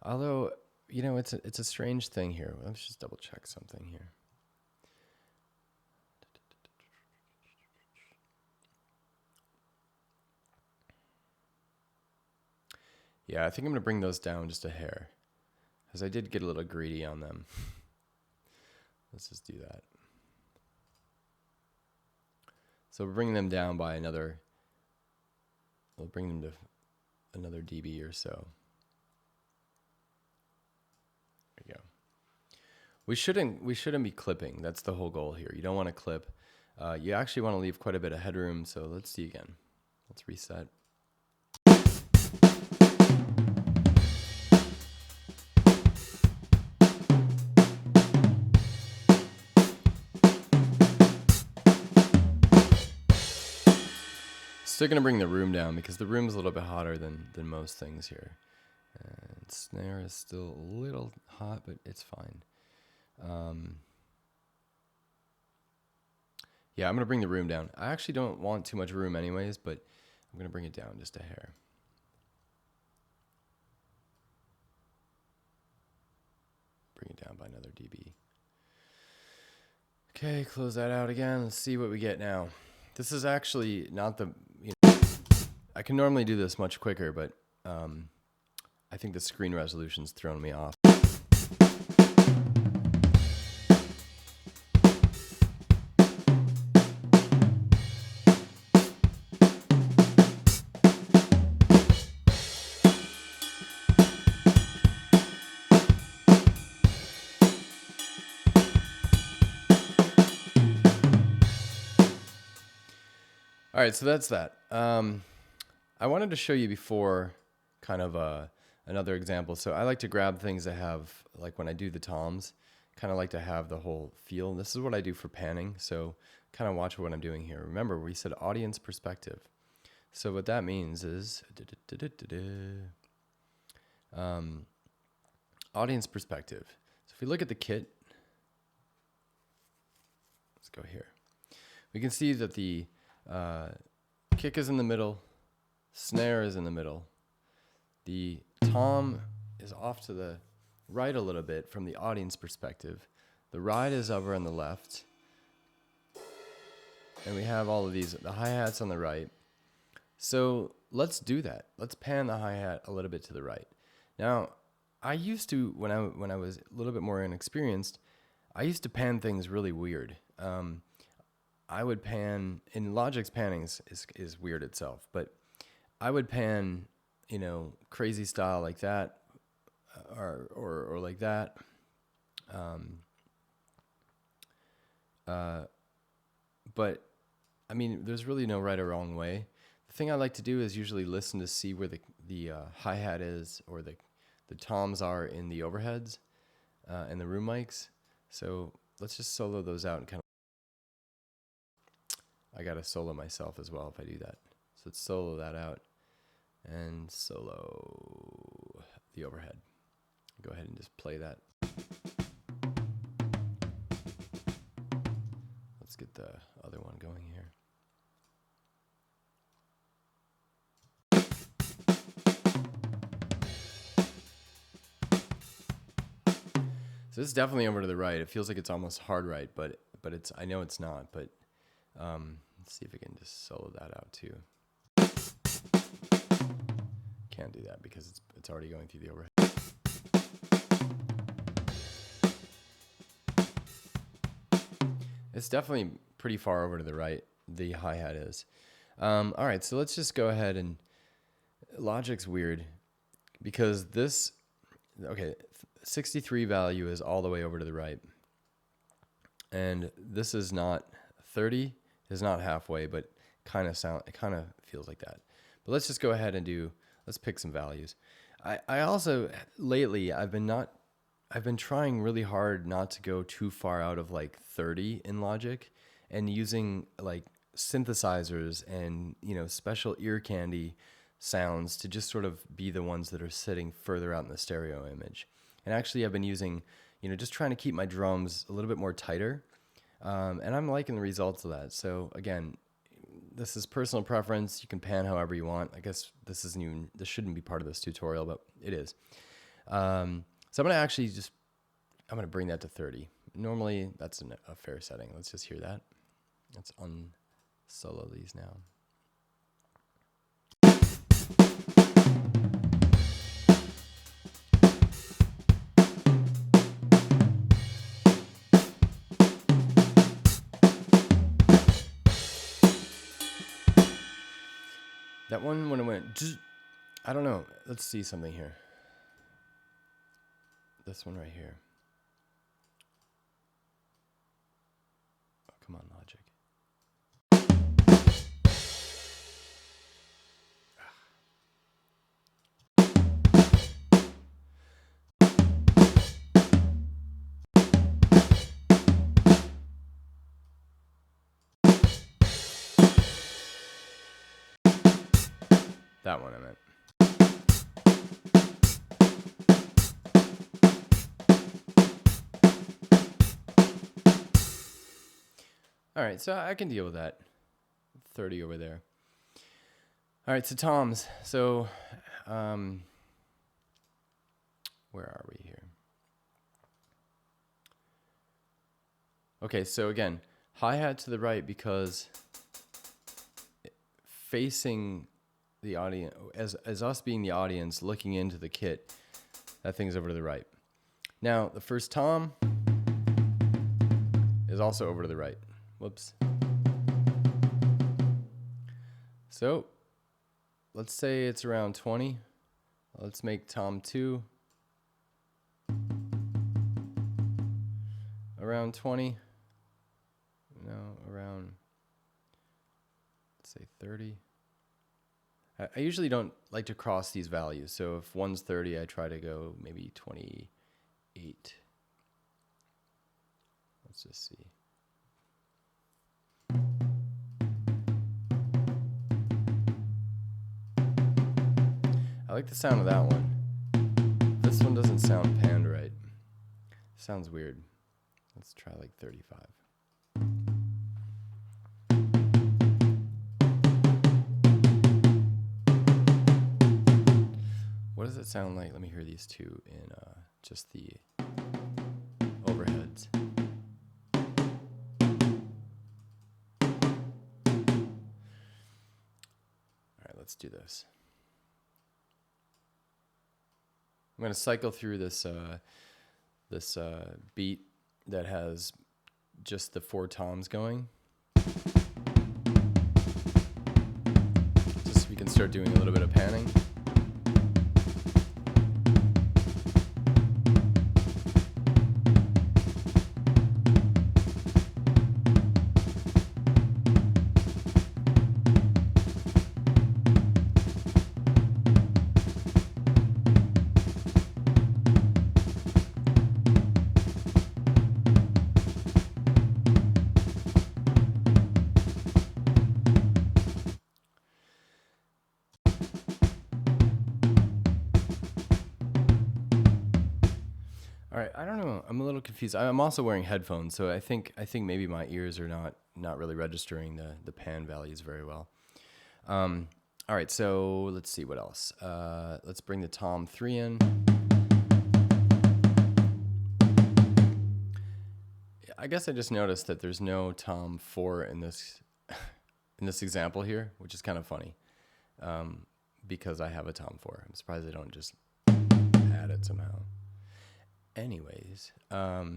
Although, you know, it's a strange thing here. Let's just double check something here. Yeah, I think I'm going to bring those down just a hair, because I did get a little greedy on them. Let's just do that. So we're bringing them down by another, we'll bring them to another dB or so. There we go. We shouldn't be clipping. That's the whole goal here. You don't want to clip. You actually want to leave quite a bit of headroom. So let's see again. Let's reset. Still gonna bring the room down because the room's a little bit hotter than most things here. And snare is still a little hot, but it's fine. Yeah, I'm gonna bring the room down. I actually don't want too much room anyways, but I'm gonna bring it down just a hair. Bring it down by another dB. Okay, close that out again. Let's see what we get now. This is actually not the, I can normally do this much quicker, but I think the screen resolution's thrown me off. All right, so that's that. I wanted to show you before kind of another example. So I like to grab things that have, like when I do the toms, kind of like to have the whole feel. This is what I do for panning. So kind of watch what I'm doing here. Remember, we said audience perspective. So what that means is audience perspective. So if we look at the kit, let's go here. We can see that the kick is in the middle, snare is in the middle, the tom is off to the right a little bit from the audience perspective. The ride is over on the left, and we have all of these, the hi-hats on the right. So let's do that. Let's pan the hi-hat a little bit to the right. Now, I used to, when I was a little bit more inexperienced, I used to pan things really weird. I would pan, in Logic's panning is weird itself, but I would pan, you know, crazy style like that, or like that. But I mean, there's really no right or wrong way. The thing I like to do is usually listen to see where the hi-hat is, or the toms are in the overheads and the room mics. So let's just solo those out and kind of. I gotta solo myself as well if I do that. So let's solo that out and solo the overhead. Go ahead and just play that. Let's get the other one going here. So this is definitely over to the right. It feels like it's almost hard right, but it's, I know it's not, but let's see if we can just solo that out too. Can't do that because it's already going through the overhead. It's definitely pretty far over to the right, the hi-hat is. All right, so let's just go ahead and, Logic's weird because this, okay, 63 value is all the way over to the right. And this is not 30, is not halfway, but it kind of feels like that. But let's just go ahead and let's pick some values. I also, lately, I've been trying really hard not to go too far out of like 30 in Logic, and using like synthesizers and, you know, special ear candy sounds to just sort of be the ones that are sitting further out in the stereo image. And actually I've been using, you know, just trying to keep my drums a little bit more tighter. And I'm liking the results of that. So again, this is personal preference. You can pan however you want. I guess this shouldn't be part of this tutorial, but it is. So I'm going to bring that to 30. Normally that's a fair setting. Let's just hear that. Let's unsolo these now. That one, when it went, I don't know. Let's see something here. This one right here. Oh, come on, Logic. That one I meant. All right, so I can deal with that. 30 over there. All right, so toms. So, where are we here? Okay, so again, hi-hat to the right because facing the audience, as us being the audience looking into the kit, that thing's over to the right. Now, the first tom is also over to the right. Whoops. So, let's say it's around 20. Let's make tom 2 around 20. No, around, let's say 30. I usually don't like to cross these values. So if one's 30, I try to go maybe 28. Let's just see. I like the sound of that one. This one doesn't sound panned right. Sounds weird. Let's try like 35. What does it sound like? Let me hear these two in just the overheads. All right, let's do this. I'm going to cycle through this beat that has just the 4 toms going, just so we can start doing a little bit of panning. All right, I don't know. I'm a little confused. I'm also wearing headphones, so I think maybe my ears are not really registering the pan values very well. All right, so let's see what else. Let's bring the tom 3 in. I guess I just noticed that there's no tom 4 in this example here, which is kind of funny, because I have a tom 4. I'm surprised they don't just add it somehow. Anyways, all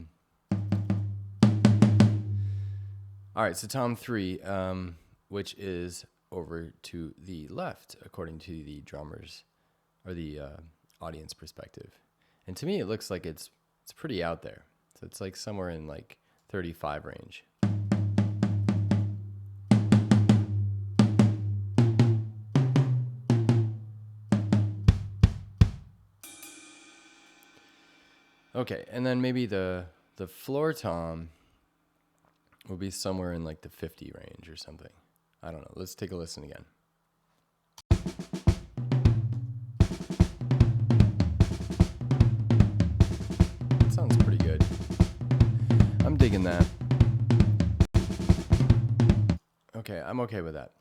right, so tom 3, which is over to the left, according to the drummers, or the audience perspective. And to me, it looks like it's pretty out there. So it's like somewhere in like 35 range. Okay, and then maybe the floor tom will be somewhere in like the 50 range or something. I don't know. Let's take a listen again. That sounds pretty good. I'm digging that. Okay, I'm okay with that.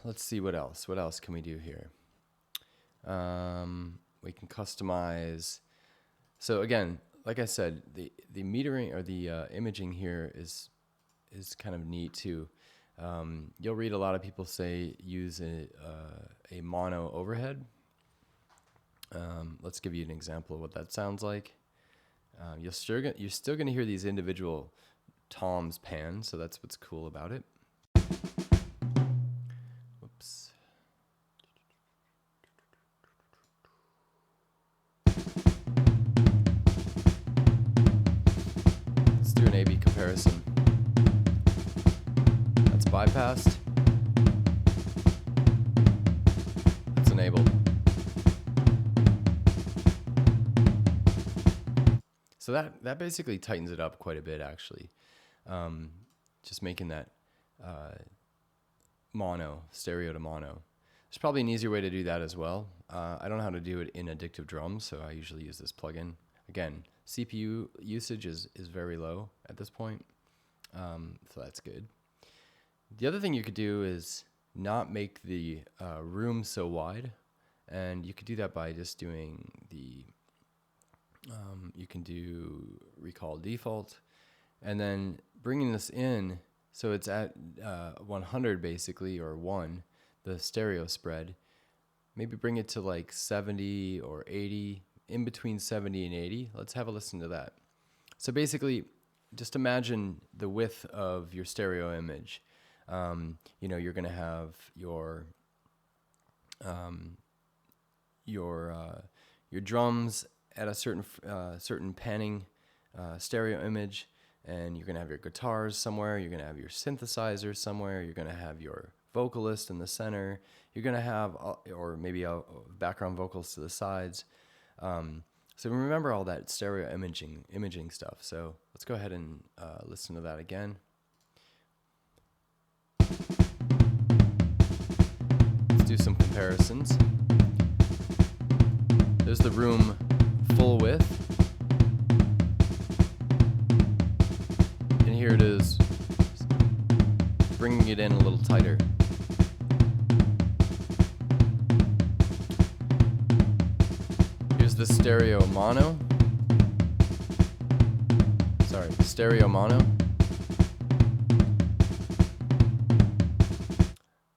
Let's see what else. What else can we do here? We can customize. So again, like I said, the metering or the imaging here is kind of neat too. You'll read a lot of people say use a mono overhead. Let's give you an example of what that sounds like. You're still going to hear these individual toms pan, so that's what's cool about it. Whoops. Let's do an A/B comparison. That's bypassed. That's enabled. So that basically tightens it up quite a bit, actually. Just making that mono, stereo to mono. There's probably an easier way to do that as well. I don't know how to do it in Addictive Drums, so I usually use this plugin. Again, CPU usage is very low at this point, so that's good. The other thing you could do is not make the room so wide, and you could do that by just doing the you can do recall default, and then bringing this in so it's at 100 basically, or 1, the stereo spread. Maybe bring it to like 70 or 80, in between 70 and 80. Let's have a listen to that. So basically, just imagine the width of your stereo image. You know, you're going to have your drums at a certain panning stereo image, and you're going to have your guitars somewhere, you're going to have your synthesizer somewhere, you're going to have your vocalist in the center, you're going to have, or maybe background vocals to the sides. So remember all that stereo imaging stuff. So let's go ahead and listen to that again. Let's do some comparisons. There's the room full width. And here it is, bringing it in a little tighter. Here's the stereo mono. Sorry, stereo mono.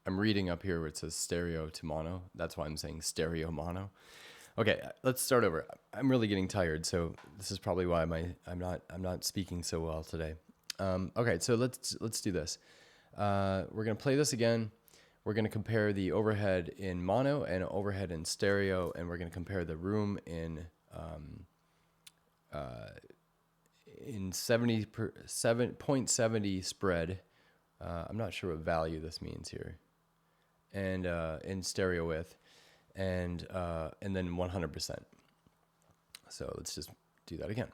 I'm reading up here where it says stereo to mono. That's why I'm saying stereo mono. Okay, let's start over. I'm really getting tired, so this is probably why I'm not speaking so well today. Okay, so let's do this. We're gonna play this again. We're gonna compare the overhead in mono and overhead in stereo, and we're gonna compare the room in 0.70 spread. I'm not sure what value this means here, and in stereo width. And then 100%. So let's just do that again.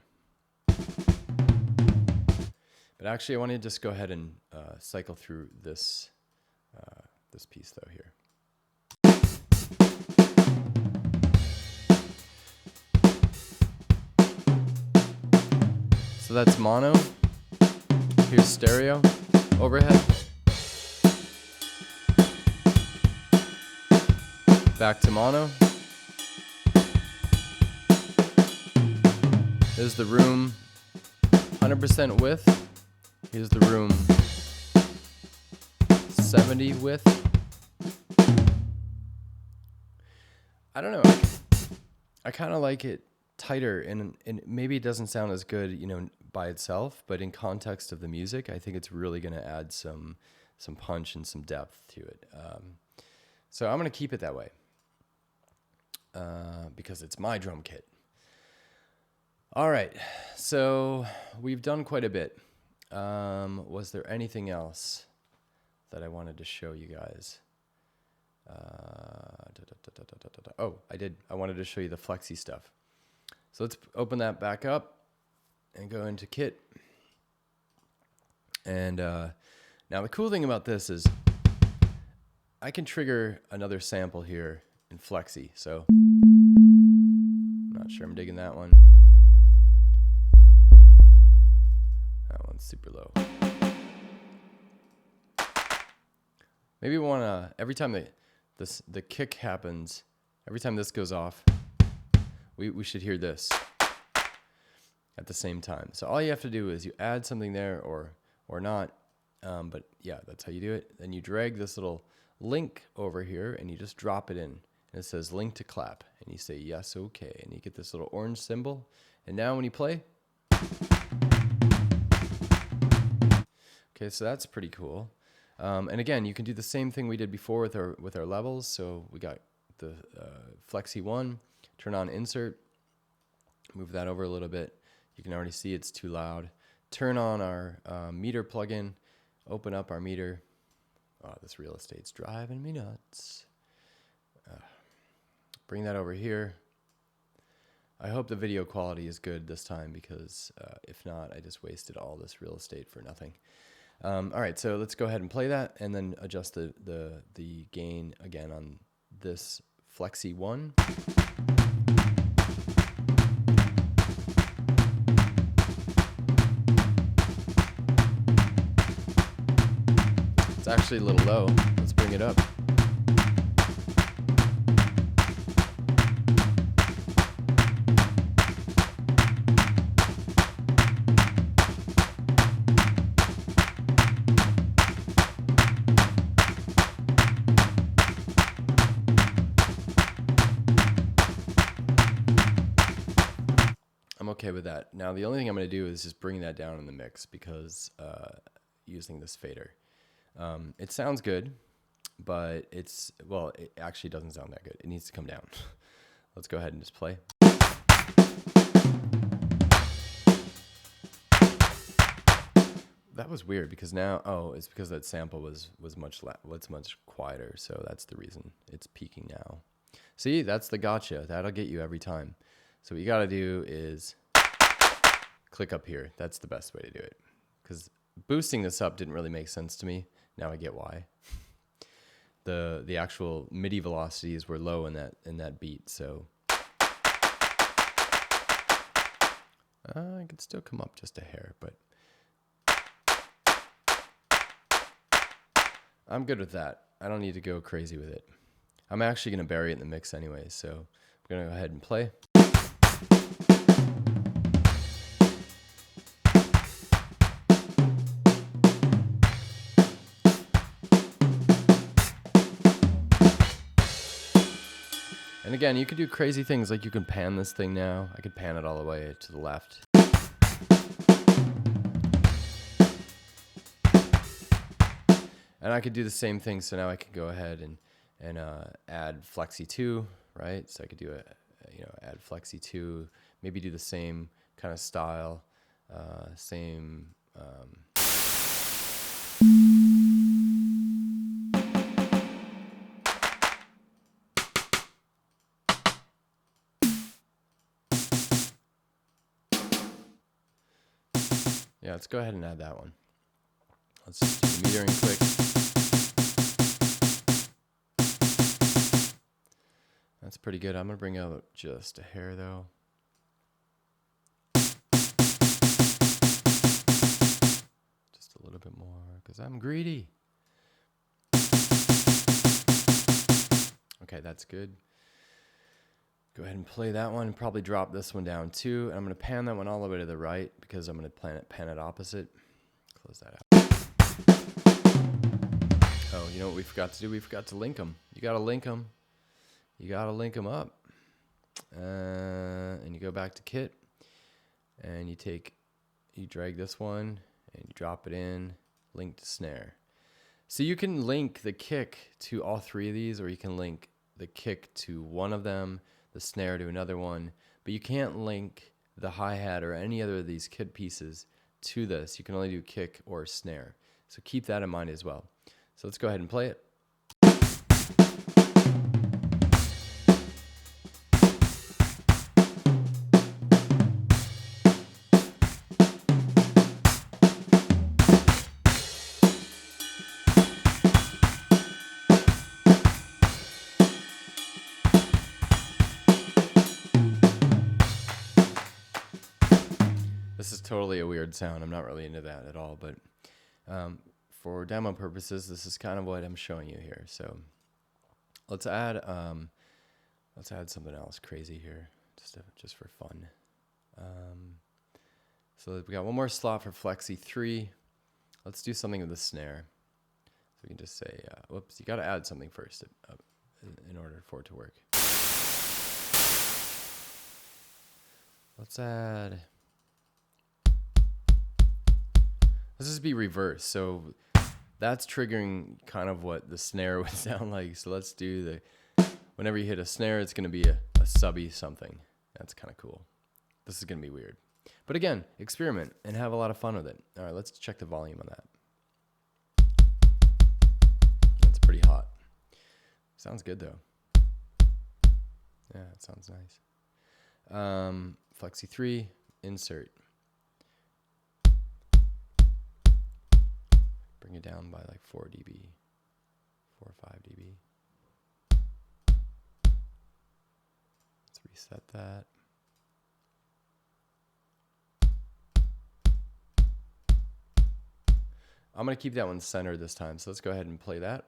But actually, I want to just go ahead and cycle through this this piece though here. So that's mono. Here's stereo overhead. Back to mono. There's the room 100% width. Here's the room 70 width. I don't know. I kind of like it tighter, and maybe it doesn't sound as good, you know, by itself, but in context of the music, I think it's really going to add some punch and some depth to it. So I'm going to keep it that way. Because it's my drum kit. All right, so we've done quite a bit. Was there anything else that I wanted to show you guys? Oh, I did. I wanted to show you the Flexi stuff. So let's open that back up and go into kit. And now the cool thing about this is I can trigger another sample here in Flexi. So I'm not sure I'm digging that one. That one's super low. Maybe we want to, every time the kick happens, every time this goes off, we should hear this at the same time. So all you have to do is you add something there or not. But yeah, that's how you do it. Then you drag this little link over here and you just drop it in. And it says link to clap. And you say yes, okay. And you get this little orange symbol. And now when you play. Okay, so that's pretty cool. And again, you can do the same thing we did before with our levels. So we got the Flexi 1. Turn on insert. Move that over a little bit. You can already see it's too loud. Turn on our meter plugin. Open up our meter. Oh, this real estate's driving me nuts. Bring that over here. I hope the video quality is good this time because if not, I just wasted all this real estate for nothing. All right, so let's go ahead and play that and then adjust the gain again on this Flexi 1. It's actually a little low. Let's bring it up. I'm okay with that. Now, the only thing I'm going to do is just bring that down in the mix because using this fader. It sounds good, but it actually doesn't sound that good. It needs to come down. Let's go ahead and just play. That was weird because now, it's because that sample was much quieter, so that's the reason it's peaking now. See, that's the gotcha. That'll get you every time. So what you got to do is click up here. That's the best way to do it because boosting this up didn't really make sense to me. Now I get why. The actual MIDI velocities were low in that beat, so I could still come up just a hair, but I'm good with that. I don't need to go crazy with it. I'm actually going to bury it in the mix anyway, so I'm going to go ahead and play. And again, you could do crazy things, like you can pan this thing now. I could pan it all the way to the left. And I could do the same thing, so now I could go ahead and add Flexi 2, right? So I could do add Flexi 2, maybe do the same kind of style, same. Yeah, let's go ahead and add that one. Let's just do the metering quick. That's pretty good. I'm going to bring out just a hair though. Just a little bit more because I'm greedy. Okay, that's good. Go ahead and play that one and probably drop this one down too. And I'm going to pan that one all the way to the right because I'm going to pan it opposite. Close that out. Oh, you know what we forgot to do? We forgot to link them. You got to link them. You got to link them up. And you go back to kit and you drag this one and you drop it in, link to snare. So you can link the kick to all three of these, or you can link the kick to one of them, the snare to another one, but you can't link the hi-hat or any other of these kit pieces to this. You can only do kick or snare. So keep that in mind as well. So let's go ahead and play it. This is totally a weird sound. I'm not really into that at all, but for demo purposes, this is kind of what I'm showing you here. So let's add something else crazy here, just for fun. So we got one more slot for Flexi 3. Let's do something with the snare. So we can just say, whoops, you got to add something first in order for it to work. Let's add. Let's just be reverse. So that's triggering kind of what the snare would sound like. So let's do whenever you hit a snare, it's going to be a subby something. That's kind of cool. This is going to be weird. But again, experiment and have a lot of fun with it. All right, let's check the volume on that. That's pretty hot. Sounds good though. Yeah, it sounds nice. Flexi 3, insert. Bring it down by like 4 dB, 4 or 5 dB. Let's reset that. I'm going to keep that one centered this time, so let's go ahead and play that.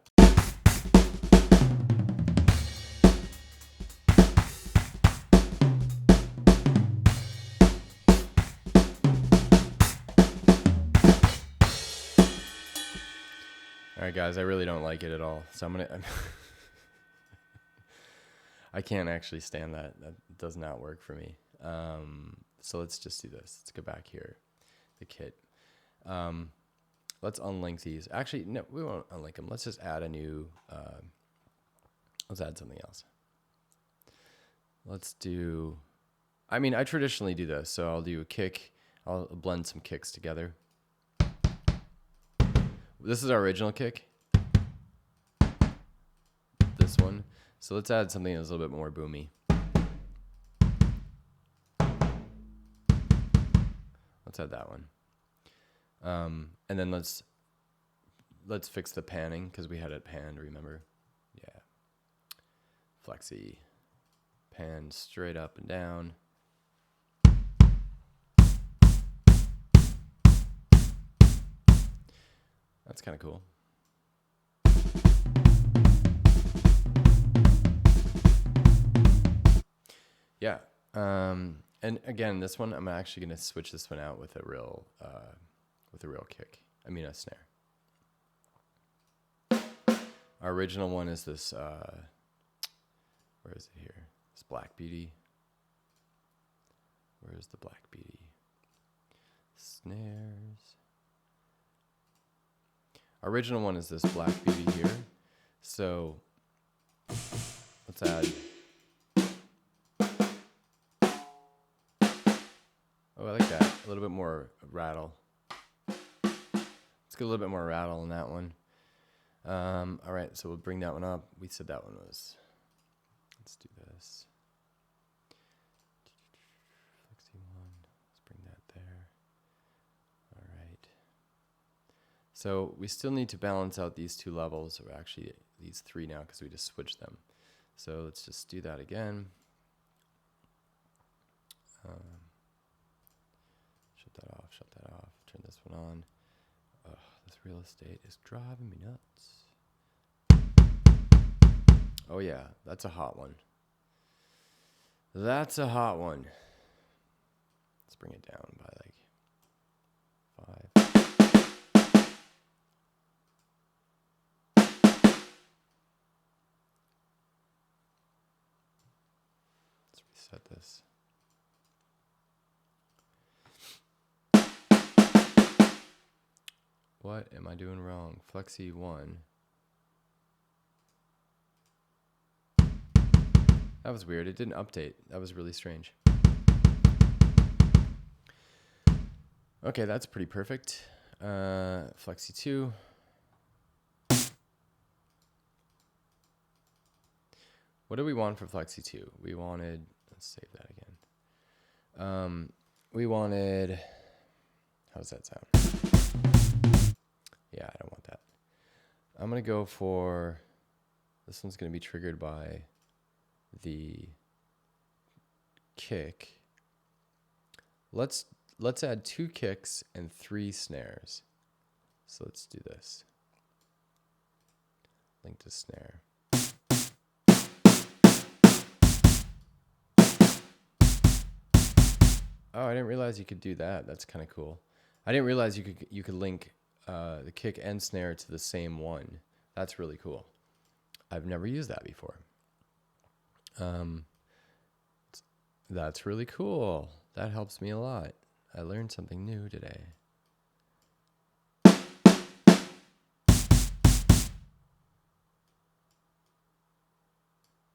All right, guys, I really don't like it at all. So I can't actually stand that. That does not work for me. So let's just do this. Let's go back here, the kit. Let's unlink these. Actually, no, we won't unlink them. Let's just add a new, let's add something else. Let's do, I traditionally do this. So I'll do a kick. I'll blend some kicks together. This is our original kick. This one. So let's add something that's a little bit more boomy. Let's add that one. And then let's fix the panning because we had it panned, remember? Yeah. Flexi. Pan straight up and down. That's kind of cool. Yeah. And again, this one, I'm actually going to switch this one out with a real kick. A snare. Our original one is this, where is it here? This Black Beauty. Where's the Black Beauty? Snares. Our original one is this Black Beauty here. So let's add. Oh, I like that. A little bit more rattle. Let's get a little bit more rattle in that one. All right, so we'll bring that one up. We said that one was. Let's do this. Flexi 1. Let's bring that there. All right. So we still need to balance out these two levels, or actually these three now, because we just switched them. So let's just do that again. Shut that off, shut that off. Turn this one on. Ugh, this real estate is driving me nuts. Oh yeah, that's a hot one. That's a hot one. Let's bring it down by like 5. Let's reset this. What am I doing wrong? Flexi 1. That was weird. It didn't update. That was really strange. Okay, that's pretty perfect. Flexi 2. What do we want for Flexi 2? We wanted, let's save that again. We wanted, how does that sound? Yeah, I don't want that. I'm going to go for, this one's going to be triggered by the kick. Let's add 2 kicks and 3 snares. So let's do this. Link to snare. Oh, I didn't realize you could do that. That's kind of cool. I didn't realize you could link the kick and snare to the same one. That's really cool. I've never used that before. That's really cool. That helps me a lot. I learned something new today.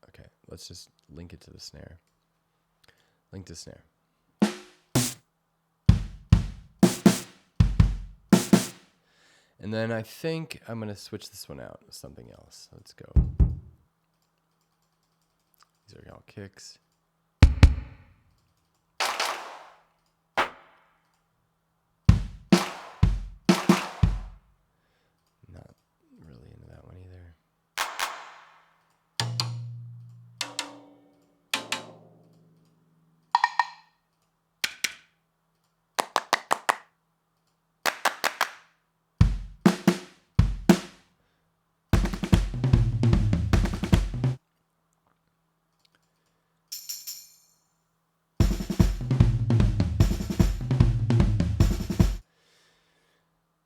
Okay, let's just link it to the snare. Link to snare. And then I think I'm going to switch this one out with something else. Let's go. These are all kicks. Not really into that one either.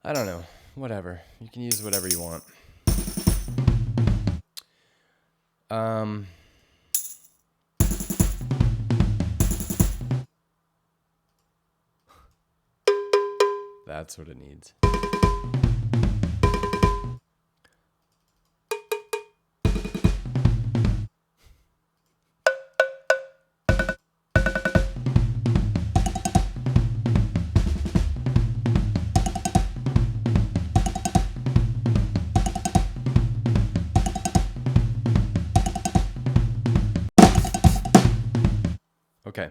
I don't know. Whatever. You can use whatever you want. That's what it needs. Okay.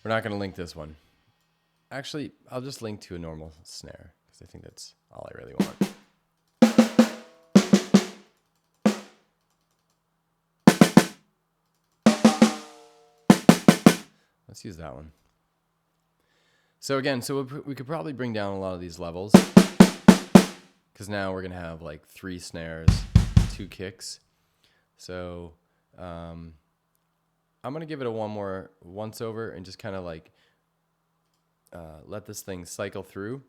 We're not going to link this one. Actually, I'll just link to a normal snare because I think that's all I really want. Let's use that one. So again, we could probably bring down a lot of these levels because now we're going to have like 3 snares, 2 kicks. So I'm going to give it a once over and just kind of like let this thing cycle through.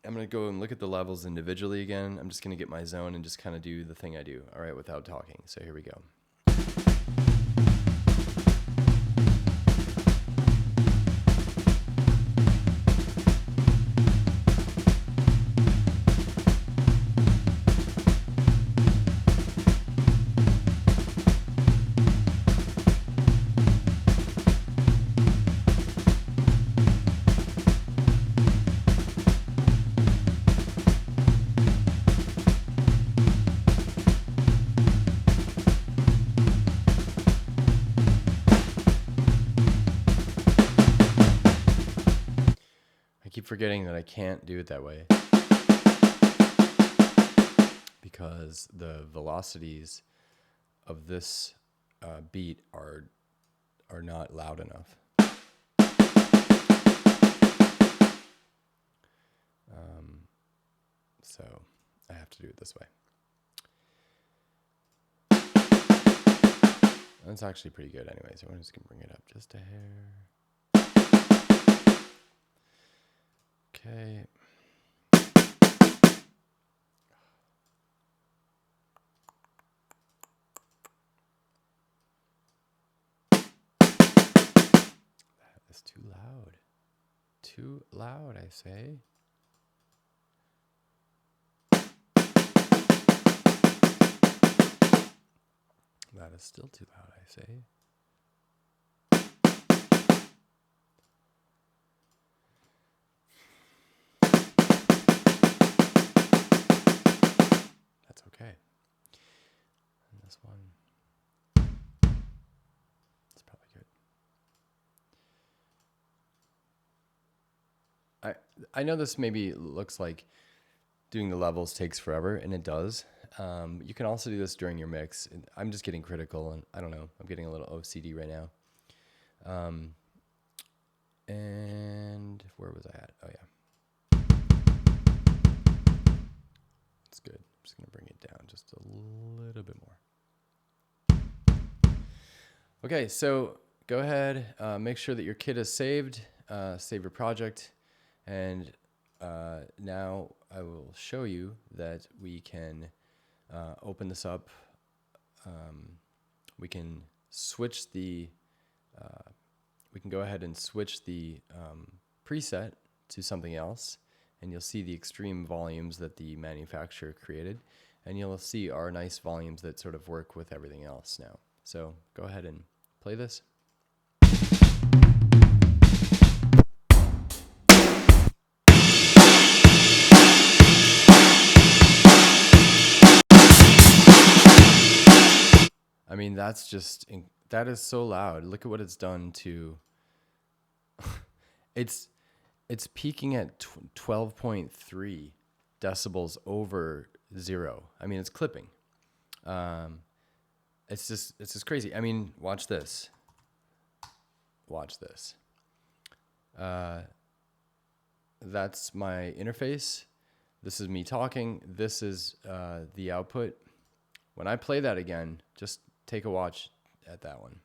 I'm going to go and look at the levels individually again. I'm just going to get my zone and just kind of do the thing I do, all right, without talking. So here we go. I keep forgetting that I can't do it that way because the velocities of this beat are not loud enough. So I have to do it this way. That's actually pretty good anyway, so I'm just going to bring it up just a hair. Okay. That is too loud. Too loud, I say. That is still too loud, I say. That's okay. And this one, it's probably good. I know this maybe looks like doing the levels takes forever, and it does. You can also do this during your mix. I'm just getting critical, and I don't know. I'm getting a little OCD right now. And where was I at? Oh, yeah. That's good. I'm just going to bring it down just a little bit more. Okay, so go ahead. Make sure that your kit is saved. Save your project. And now I will show you that we can open this up. We can switch the, we can go ahead and switch the preset to something else, and you'll see the extreme volumes that the manufacturer created, and you'll see our nice volumes that sort of work with everything else now. So go ahead and play this. I mean, that's just, that is so loud. Look at what it's done to, it's peaking at 12.3 decibels over 0. I mean, it's clipping. It's just crazy. I mean, watch this. Watch this. That's my interface. This is me talking. This is the output. When I play that again, just take a watch at that one.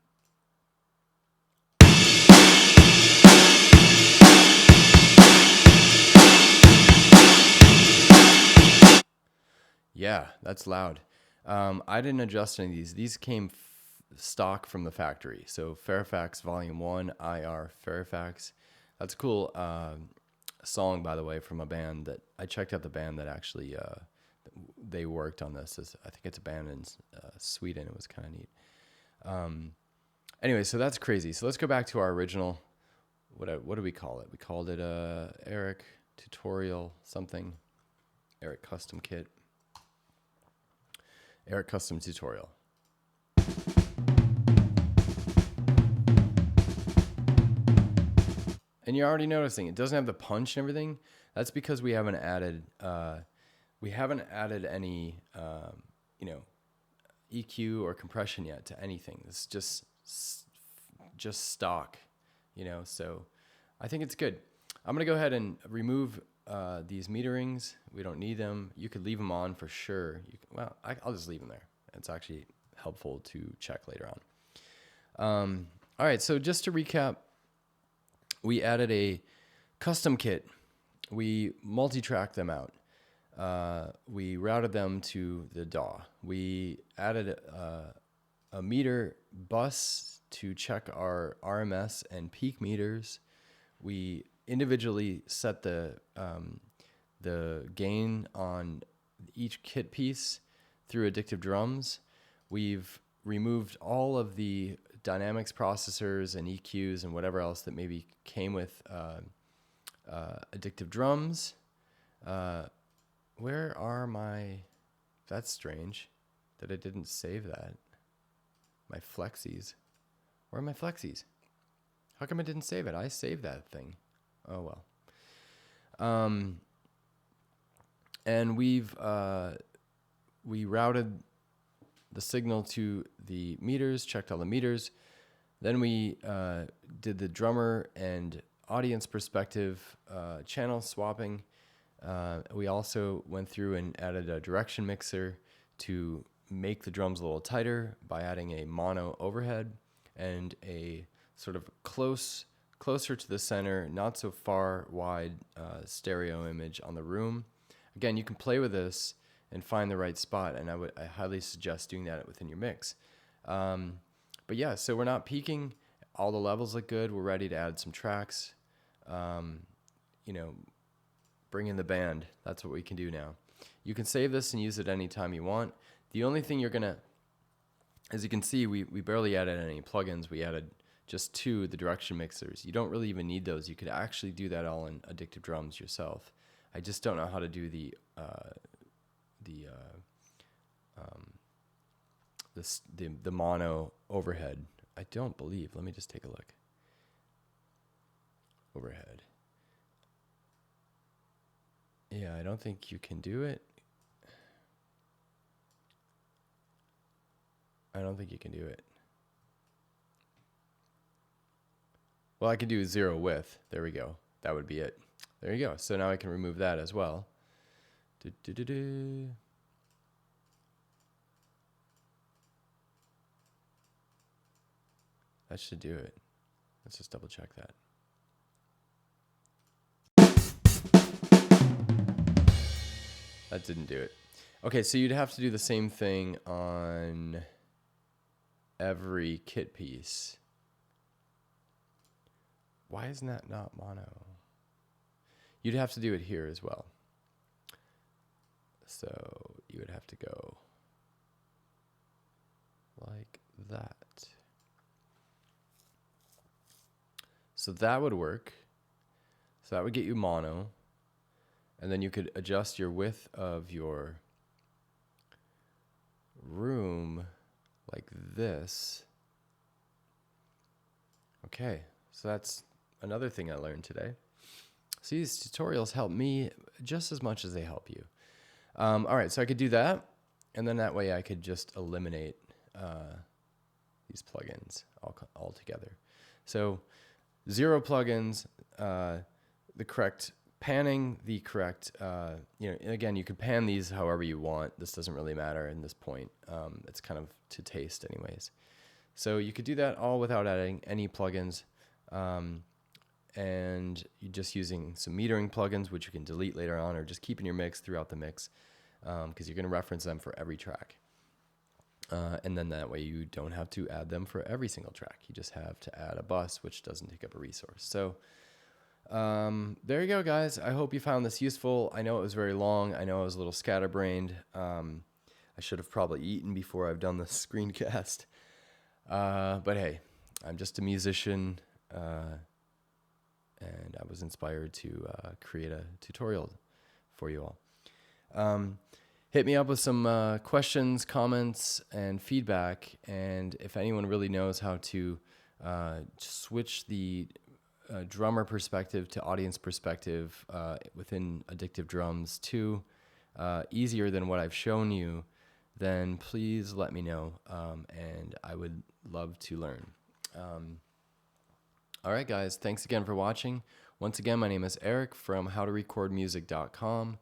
Yeah, that's loud. I didn't adjust any of these. These came stock from the factory. So Fairfax Volume 1, IR Fairfax. That's a cool song, by the way, from a band that I checked out. The band that actually they worked on this. I think it's a band in Sweden. It was kind of neat. Anyway, so that's crazy. So let's go back to our original. What do we call it? We called it Eric Tutorial something. Eric Custom Kit. Eric Custom Tutorial. And you're already noticing it doesn't have the punch and everything. That's because we haven't added any EQ or compression yet to anything. It's just stock, so I think it's good. I'm gonna go ahead and remove these meterings. We don't need them. You could leave them on for sure. I'll just leave them there. It's actually helpful to check later on. All right, so just to recap, we added a custom kit we multi-tracked them out. We routed them to the DAW. We added a meter bus to check our RMS and peak meters. We individually set the gain on each kit piece through Addictive drums. We've removed all of the dynamics processors and EQs and whatever else that maybe came with Addictive drums. Where are my... That's strange that I didn't save that. My Flexis. Where are my Flexis? How come I didn't save it? I saved that thing. Oh, well. And we routed the signal to the meters, checked all the meters. Then we did the drummer and audience perspective channel swapping. We also went through and added a direction mixer to make the drums a little tighter by adding a mono overhead and a sort of closer to the center, not so far wide stereo image on the room. Again, you can play with this and find the right spot, and I highly suggest doing that within your mix. But yeah, so we're not peaking. All the levels look good. We're ready to add some tracks. Bring in the band. That's what we can do now. You can save this and use it anytime you want. The only thing you're gonna, as you can see, we barely added any plugins. We added just 2, the direction mixers. You don't really even need those. You could actually do that all in Addictive drums yourself. I just don't know how to do the mono overhead. I don't believe. Let me just take a look. Overhead. Yeah, I don't think you can do it. I don't think you can do it. Well, I could do 0 width. There we go. That would be it. There you go. So now I can remove that as well. That should do it. Let's just double check that. That didn't do it. Okay, so you'd have to do the same thing on every kit piece. Why isn't that not mono? You'd have to do it here as well. So you would have to go like that. So that would work. So that would get you mono. And then you could adjust your width of your room like this. Okay, so that's another thing I learned today. So these tutorials help me just as much as they help you. All right, so I could do that, and then that way I could just eliminate these plugins altogether. So 0 plugins, the correct panning, the correct, again, you can pan these however you want. This doesn't really matter in this point. It's kind of to taste anyways. So you could do that all without adding any plugins. And you're just using some metering plugins, which you can delete later on, or just keep in your mix throughout the mix, because you're going to reference them for every track. And then that way you don't have to add them for every single track. You just have to add a bus, which doesn't take up a resource. So there you go, guys. I hope you found this useful. I know it was very long. I know I was a little scatterbrained. I should have probably eaten before I've done the screencast. But hey, I'm just a musician, and I was inspired to create a tutorial for you all. Hit me up with some questions, comments, and feedback. And if anyone really knows how to switch the drummer perspective to audience perspective within Addictive drums too, easier than what I've shown you, then please let me know, and I would love to learn. All right, guys, thanks again for watching. Once again, my name is Eric from howtorecordmusic.com.